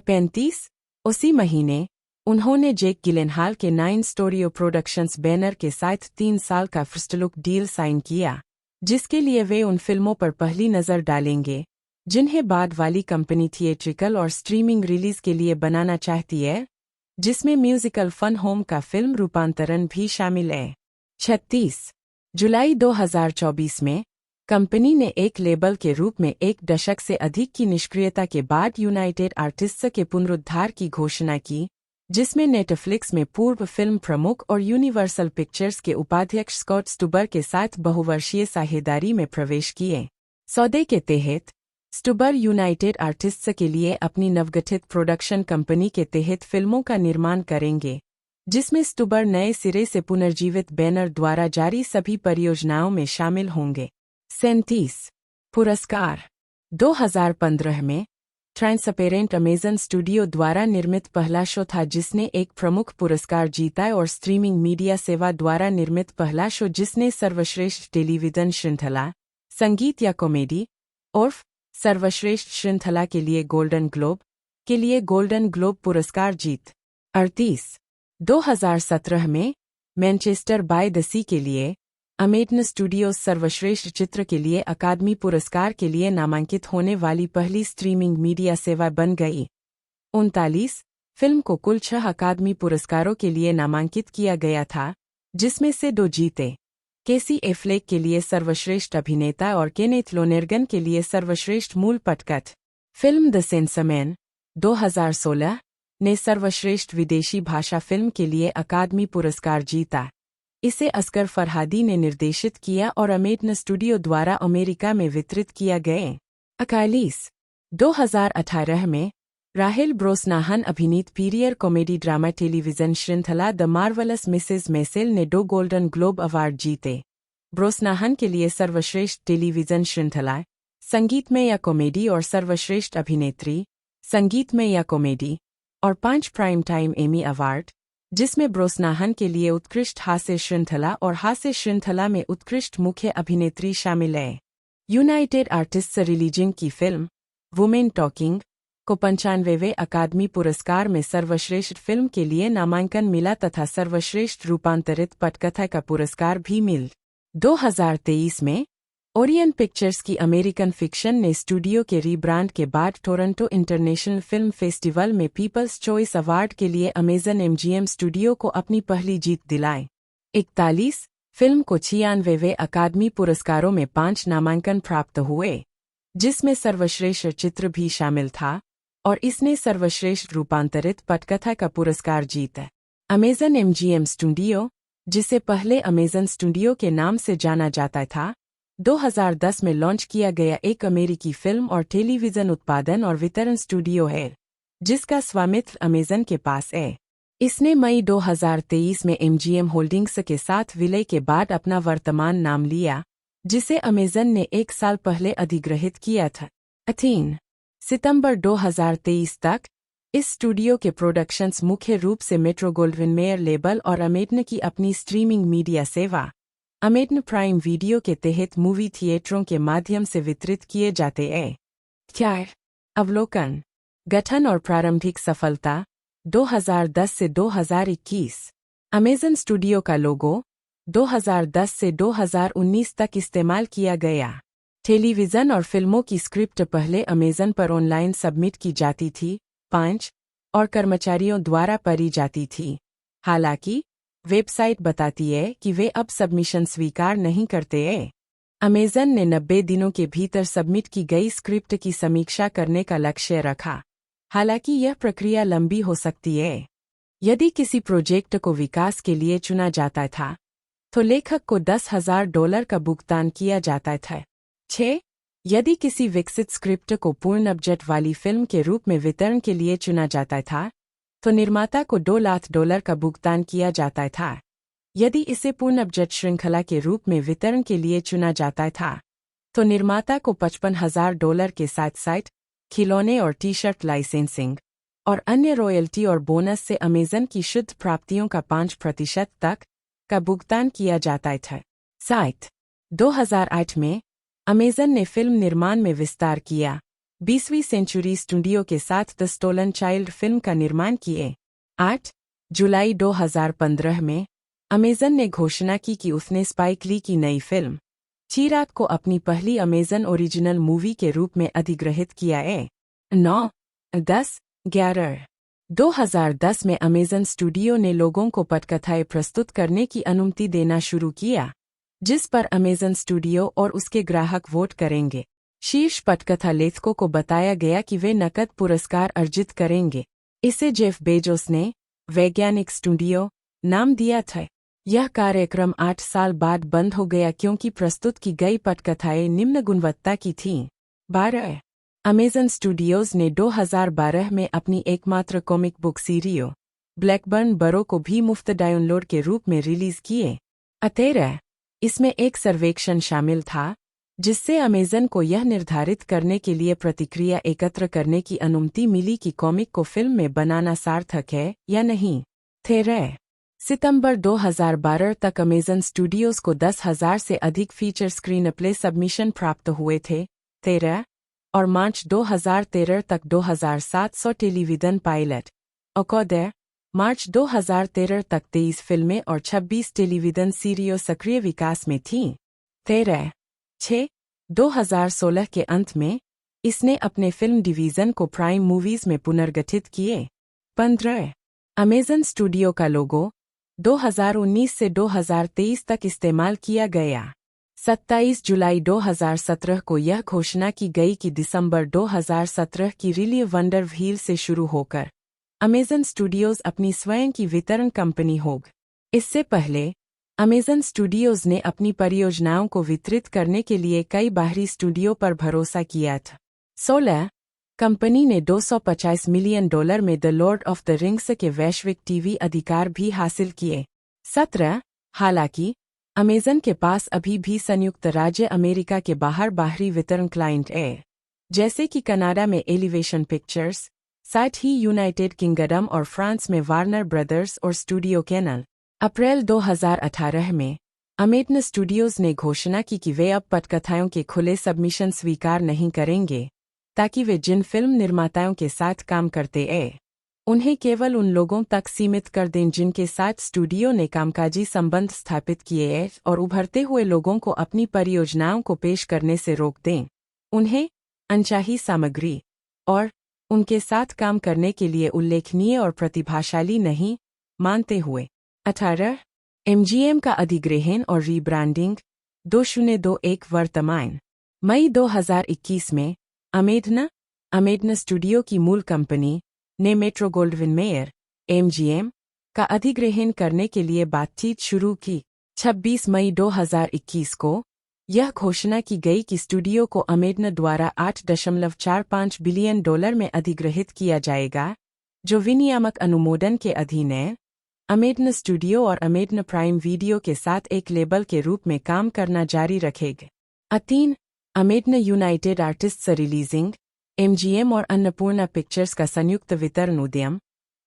S2: 35, उसी महीने उन्होंने जेक गिलेनहाल के 9 स्टूडियो प्रोडक्शंस बैनर के साथ 3 साल का फर्स्ट लुक डील साइन किया, जिसके लिए वे उन फिल्मों पर पहली नज़र डालेंगे जिन्हें बाद वाली कंपनी थिएट्रिकल और स्ट्रीमिंग रिलीज के लिए बनाना चाहती है, जिसमें म्यूजिकल फन होम का फिल्म रूपांतरण भी शामिल है। 36, जुलाई 2024 में कंपनी ने एक लेबल के रूप में 1 दशक से अधिक की निष्क्रियता के बाद यूनाइटेड आर्टिस्ट्स के पुनरुद्धार की घोषणा की, जिसमें नेटफ्लिक्स में पूर्व फिल्म प्रमुख और यूनिवर्सल पिक्चर्स के उपाध्यक्ष स्कॉट स्टुबर के साथ बहुवर्षीय साझेदारी में प्रवेश किए। सौदे के तहत स्टुबर यूनाइटेड आर्टिस्ट्स के लिए अपनी नवगठित प्रोडक्शन कंपनी के तहत फिल्मों का निर्माण करेंगे, जिसमें स्टुबर नए सिरे से पुनर्जीवित बैनर द्वारा जारी सभी परियोजनाओं में शामिल होंगे। 37 पुरस्कार 2015 में ट्रांसपेरेंट अमेजन स्टूडियो द्वारा निर्मित पहला शो था जिसने एक प्रमुख पुरस्कार जीता और स्ट्रीमिंग मीडिया सेवा द्वारा निर्मित पहला शो जिसने सर्वश्रेष्ठ टेलीविजन श्रृंखला, संगीत या कॉमेडी उर्फ सर्वश्रेष्ठ श्रृंखला के लिए गोल्डन ग्लोब पुरस्कार जीत। 38 2017 में मैनचेस्टर बाय द सी के लिए अमेजन स्टूडियोज सर्वश्रेष्ठ चित्र के लिए अकादमी पुरस्कार के लिए नामांकित होने वाली पहली स्ट्रीमिंग मीडिया सेवा बन गई। 39 फिल्म को कुल 6 अकादमी पुरस्कारों के लिए नामांकित किया गया था, जिसमें से 2 जीते। केसी एफ्लेक के लिए सर्वश्रेष्ठ अभिनेता और केनेथ लोनेर्गन के लिए सर्वश्रेष्ठ मूल पटकथा। फिल्म द सेंसमैन 2016 ने सर्वश्रेष्ठ विदेशी भाषा फिल्म के लिए अकादमी पुरस्कार जीता। इसे असगर फरहादी ने निर्देशित किया और अमेजन स्टूडियो द्वारा अमेरिका में वितरित किया गया। 41 2018 में राहेल ब्रोसनाहन अभिनीत पीरियड कॉमेडी ड्रामा टेलीविजन श्रृंखला द मार्वलस मिसेस मेसेल ने 2 गोल्डन ग्लोब अवार्ड जीते। ब्रोसनाहन के लिए सर्वश्रेष्ठ टेलीविजन श्रृंखला, संगीतमय या कॉमेडी और सर्वश्रेष्ठ अभिनेत्री, संगीतमय या कॉमेडी और 5 प्राइम टाइम एमी अवार्ड, जिसमें ब्रोसनाहन के लिए उत्कृष्ट हास्य श्रृंखला और हास्य श्रृंखला में उत्कृष्ट मुख्य अभिनेत्री शामिल है। यूनाइटेड आर्टिस्ट्स रिलीजिंग की फिल्म वुमेन टॉकिंग को 95वें अकादमी पुरस्कार में सर्वश्रेष्ठ फिल्म के लिए नामांकन मिला तथा सर्वश्रेष्ठ रूपांतरित पटकथा का पुरस्कार भी मिला। 2023 में ओरियन पिक्चर्स की अमेरिकन फिक्शन ने स्टूडियो के रीब्रांड के बाद टोरंटो इंटरनेशनल फिल्म फेस्टिवल में पीपल्स चॉइस अवार्ड के लिए अमेजन एमजीएम स्टूडियो को अपनी पहली जीत दिलाई। 41 फिल्म को 96वें अकादमी पुरस्कारों में 5 नामांकन प्राप्त हुए, जिसमें सर्वश्रेष्ठ चित्र भी शामिल था और इसने सर्वश्रेष्ठ रूपांतरित पटकथा का पुरस्कार जीता। अमेजन एमजीएम स्टूडियो, जिसे पहले अमेजन स्टूडियो के नाम से जाना जाता था, 2010 में लॉन्च किया गया एक अमेरिकी फिल्म और टेलीविजन उत्पादन और वितरण स्टूडियो है, जिसका स्वामित्व अमेजन के पास है। इसने मई 2023 में एमजीएम होल्डिंग्स के साथ विलय के बाद अपना वर्तमान नाम लिया, जिसे अमेजन ने 1 साल पहले अधिग्रहित किया था। 3 सितंबर 2023 तक इस स्टूडियो के प्रोडक्शंस मुख्य रूप से मेट्रो गोल्डविन मेयर लेबल और अमेजन की अपनी स्ट्रीमिंग मीडिया सेवा अमेजन प्राइम वीडियो के तहत मूवी थिएटरों के माध्यम से वितरित किए जाते हैं। 4 अवलोकन गठन और प्रारंभिक सफलता 2010 से 2021 अमेजन स्टूडियो का लोगो 2010 से 2019 तक इस्तेमाल किया गया। टेलीविज़न और फिल्मों की स्क्रिप्ट पहले अमेजन पर ऑनलाइन सबमिट की जाती थी 5 और कर्मचारियों द्वारा पढ़ी जाती थी। हालांकि वेबसाइट बताती है कि वे अब सबमिशन स्वीकार नहीं करते हैं। अमेजन ने 90 दिनों के भीतर सबमिट की गई स्क्रिप्ट की समीक्षा करने का लक्ष्य रखा। हालांकि यह प्रक्रिया लंबी हो सकती है। यदि किसी प्रोजेक्ट को विकास के लिए चुना जाता था, तो लेखक को $10,000 का भुगतान किया जाता था। 6 यदि किसी विकसित स्क्रिप्ट को पूर्ण बजट वाली फिल्म के रूप में वितरण के लिए चुना जाता था, तो निर्माता को $2,00,000 का भुगतान किया जाता था। यदि इसे पूर्ण बजट श्रृंखला के रूप में वितरण के लिए चुना जाता था, तो निर्माता को $55,000 के साथ खिलौने और टी-शर्ट लाइसेंसिंग और अन्य रॉयल्टी और बोनस से अमेजन की शुद्ध प्राप्तियों का 5% तक का भुगतान किया जाता था। 7 2008 में अमेजन ने फिल्म निर्माण में विस्तार किया। 20वीं सेंचुरी स्टूडियो के साथ द स्टोलन चाइल्ड फिल्म का निर्माण किए। 8 जुलाई 2015 में अमेजन ने घोषणा की कि उसने स्पाइक ली की नई फिल्म चीरात को अपनी पहली अमेजन ओरिजिनल मूवी के रूप में अधिग्रहित किया है। 9 10 11 2010 में अमेजन स्टूडियो ने लोगों को पटकथाएं प्रस्तुत करने की अनुमति देना शुरू किया, जिस पर अमेजन स्टूडियो और उसके ग्राहक वोट करेंगे। शीर्ष पटकथा लेखकों को बताया गया कि वे नकद पुरस्कार अर्जित करेंगे। इसे जेफ बेजोस ने वैज्ञानिक स्टूडियो नाम दिया था। यह कार्यक्रम 8 साल बाद बंद हो गया क्योंकि प्रस्तुत की गई पटकथाएं निम्न गुणवत्ता की थीं। 12 अमेज़न स्टूडियोज ने 2012 में अपनी एकमात्र कॉमिक बुक सीरीज ब्लैकबर्न बरो को भी मुफ्त डाउनलोड के रूप में रिलीज किए। 13 इसमें एक सर्वेक्षण शामिल था जिससे अमेज़न को यह निर्धारित करने के लिए प्रतिक्रिया एकत्र करने की अनुमति मिली कि कॉमिक को फिल्म में बनाना सार्थक है या नहीं। 13 सितंबर 2012 तक अमेज़न स्टूडियोज को 10,000 से अधिक फीचर स्क्रीन प्ले सबमिशन प्राप्त हुए थे। 13 और मार्च 2013 तक 2,700 टेलीविजन पायलट और मार्च 2013 तक 23 फिल्में और 26 टेलीविजन सीरीज सक्रिय विकास में थीं। 13 2016 के अंत में इसने अपने फिल्म डिवीज़न को प्राइम मूवीज में पुनर्गठित किए। 15 अमेज़न स्टूडियो का लोगो 2019 से 2023 तक इस्तेमाल किया गया। 27 जुलाई 2017 को यह घोषणा की गई कि दिसंबर 2017 की रिलीज वंडर व्हील से शुरू होकर अमेज़न स्टूडियोज अपनी स्वयं की वितरण कंपनी होगी। इससे पहले अमेज़न स्टूडियोज ने अपनी परियोजनाओं को वितरित करने के लिए कई बाहरी स्टूडियो पर भरोसा किया था। 16 कंपनी ने $250 मिलियन में the Lord of the rings के वैश्विक टीवी अधिकार भी हासिल किए। 17 हालांकि अमेज़न के पास अभी भी संयुक्त राज्य अमेरिका के बाहर बाहरी वितरण क्लाइंट है, जैसे कि कनाडा में एलिवेशन पिक्चर्स, साथ ही यूनाइटेड किंगडम और फ्रांस में वार्नर ब्रदर्स और स्टूडियो कैनल। अप्रैल 2018 में अमेज़न स्टूडियोज ने घोषणा की कि वे अब पटकथाओं के खुले सबमिशन स्वीकार नहीं करेंगे, ताकि वे जिन फिल्म निर्माताओं के साथ काम करते हैं उन्हें केवल उन लोगों तक सीमित कर दें जिनके साथ स्टूडियो ने कामकाजी संबंध स्थापित किए हैं और उभरते हुए लोगों को अपनी परियोजनाओं को पेश करने से रोक दें। उन्हें अनचाही सामग्री और उनके साथ काम करने के लिए उल्लेखनीय और प्रतिभाशाली नहीं मानते हुए। 18 MGM का अधिग्रहण और रीब्रांडिंग 2021 वर्तमान मई 2021 में अमेज़न स्टूडियो की मूल कंपनी ने मेट्रो-गोल्डविन-मेयर MGM का अधिग्रहण करने के लिए बातचीत शुरू की। 26 मई 2021 को यह घोषणा की गई कि स्टूडियो को अमेज़न द्वारा $8.45 बिलियन में अधिग्रहित किया जाएगा, जो विनियामक अनुमोदन के अधीन है। अमेज़न स्टूडियो और अमेज़न प्राइम वीडियो के साथ एक लेबल के रूप में काम करना जारी रखेगा। 3 Amazon United artists releasing MGM और अन्नपूर्णा पिक्चर्स का संयुक्त वितरण उद्यम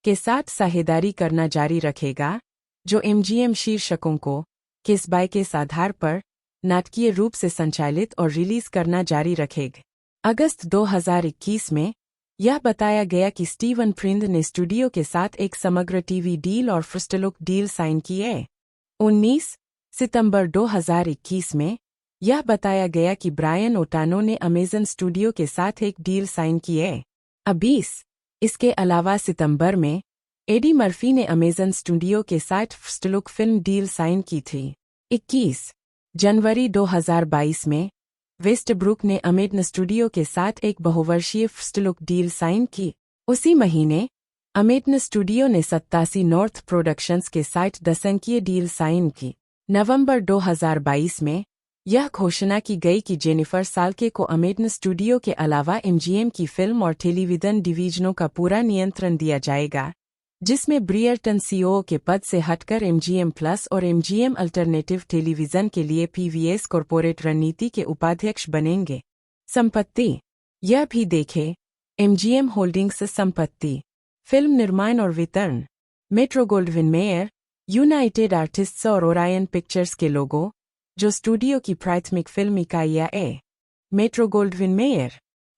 S2: के साथ साझेदारी करना जारी रखेगा, जो MGM शीर्षकों को केस बाय केस आधार पर नाटकीय रूप से संचालित और रिलीज करना जारी रखेगा। अगस्त 2021 में यह बताया गया कि स्टीवन फ्रिंद ने स्टूडियो के साथ एक समग्र टीवी डील और फर्स्ट-लुक डील साइन की है। 19 सितंबर 2021 में यह बताया गया कि ब्रायन ओटानो ने अमेज़न स्टूडियो के साथ एक डील साइन की है। 20 इसके अलावा सितंबर में एडी मर्फी ने अमेज़न स्टूडियो के साथ फर्स्ट-लुक फिल्म डील साइन की थी। 21 जनवरी 2022 में वेस्टब्रुक ने अमेज़न स्टूडियो के साथ एक बहुवर्षीय फर्स्ट-लुक डील साइन की। उसी महीने अमेज़न स्टूडियो ने 87 नॉर्थ प्रोडक्शंस के साथ 10 अंकीय डील साइन की। नवंबर 2022 में यह घोषणा की गई कि जेनिफर साल्के को अमेज़न स्टूडियो के अलावा MGM की फिल्म और टेलीविजन डिवीजनों का पूरा नियंत्रण दिया जाएगा, जिसमें ब्रियर्टन CEO के पद से हटकर MGM प्लस और MGM अल्टरनेटिव टेलीविजन के लिए PVS कॉर्पोरेट रणनीति के उपाध्यक्ष बनेंगे। संपत्ति यह भी देखें MGM होल्डिंग्स संपत्ति, फिल्म निर्माण और वितरण, मेट्रो-गोल्डविन-मेयर, यूनाइटेड आर्टिस्ट्स और ओरायन पिक्चर्स के लोगो, जो स्टूडियो की प्राथमिक फिल्म इकाइयाँ है। Metro Goldwyn Mayer,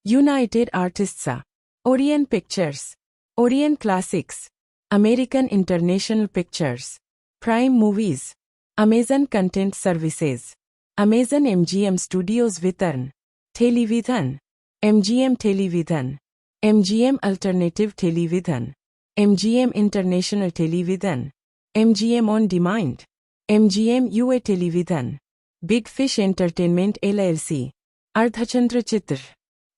S2: United Artists, Orion Pictures, Orion Classics, American International Pictures, Prime Movies, Amazon Content Services, Amazon MGM studios वितरण, television, MGM television, MGM alternative television, MGM international television, MGM on demand, MGM UA television, Big Fish Entertainment LLC, अर्धचंद्र चित्र,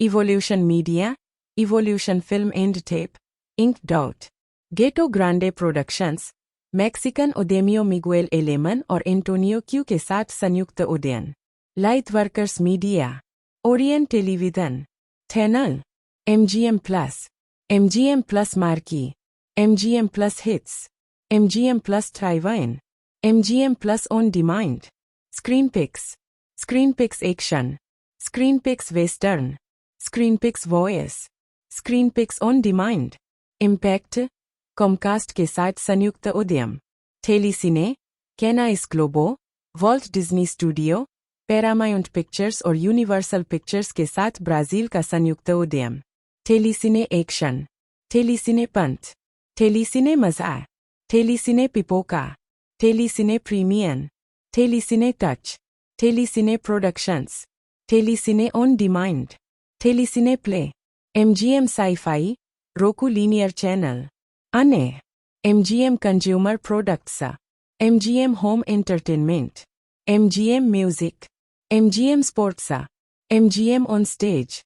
S2: Evolution Media, Evolution Film and Tape, Inc. Gato Grande Productions, Mexican उद्यमियों मिगुएल एलेमन और एंटोनियो क्यू के साथ संयुक्त उद्यम, Lightworkers Media, Orion Television, थेनल, MGM plus Marquee, MGM plus hits, MGM plus थ्राइवाइन, MGM plus on demand, Screenpix Action, Screenpix Western, Screenpix voice, Screenpix on demand, Impact, Comcast के साथ संयुक्त उद्यम, Telecine, Canais Globo, Walt Disney Studio, Paramount Pictures और यूनिवर्सल पिक्चर्स के साथ ब्राजील का संयुक्त उद्यम, टेलीसिने एक्शन, टेलीसिने पंथ, टेलीसिने मजा, Telecine Pipoca, Telecine premium, Telecine touch, Telecine productions, Telecine on demand, Telecine play, MGM sci-fi, roku linear channel, अन्य, MGM consumer products, MGM home entertainment, MGM music, MGM sports, MGM on stage.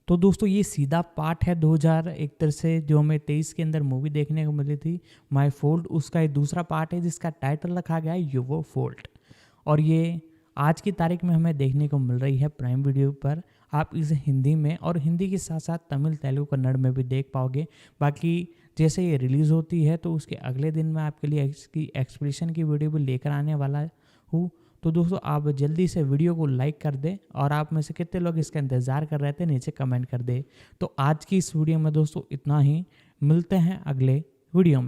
S1: तो दोस्तों ये सीधा पार्ट है 2001 तरह से जो हमें 23 के अंदर मूवी देखने को मिली थी माई फोल्ड, उसका एक दूसरा पार्ट है जिसका टाइटल रखा गया है योर फोल्ड, और ये आज की तारीख में हमें देखने को मिल रही है प्राइम वीडियो पर। आप इसे हिंदी में और हिंदी के साथ साथ तमिल, तेलुगु, कन्नड़ में भी देख पाओगे। बाकी जैसे ये रिलीज़ होती है तो उसके अगले दिन मैं आपके लिए इसकी एक्सप्लेनेशन की वीडियो भी लेकर आने वाला हूँ। तो दोस्तों आप जल्दी से वीडियो को लाइक कर दें, और आप में से कितने लोग इसका इंतज़ार कर रहे थे नीचे कमेंट कर दें। तो आज की इस वीडियो में दोस्तों इतना ही, मिलते हैं अगले वीडियो में।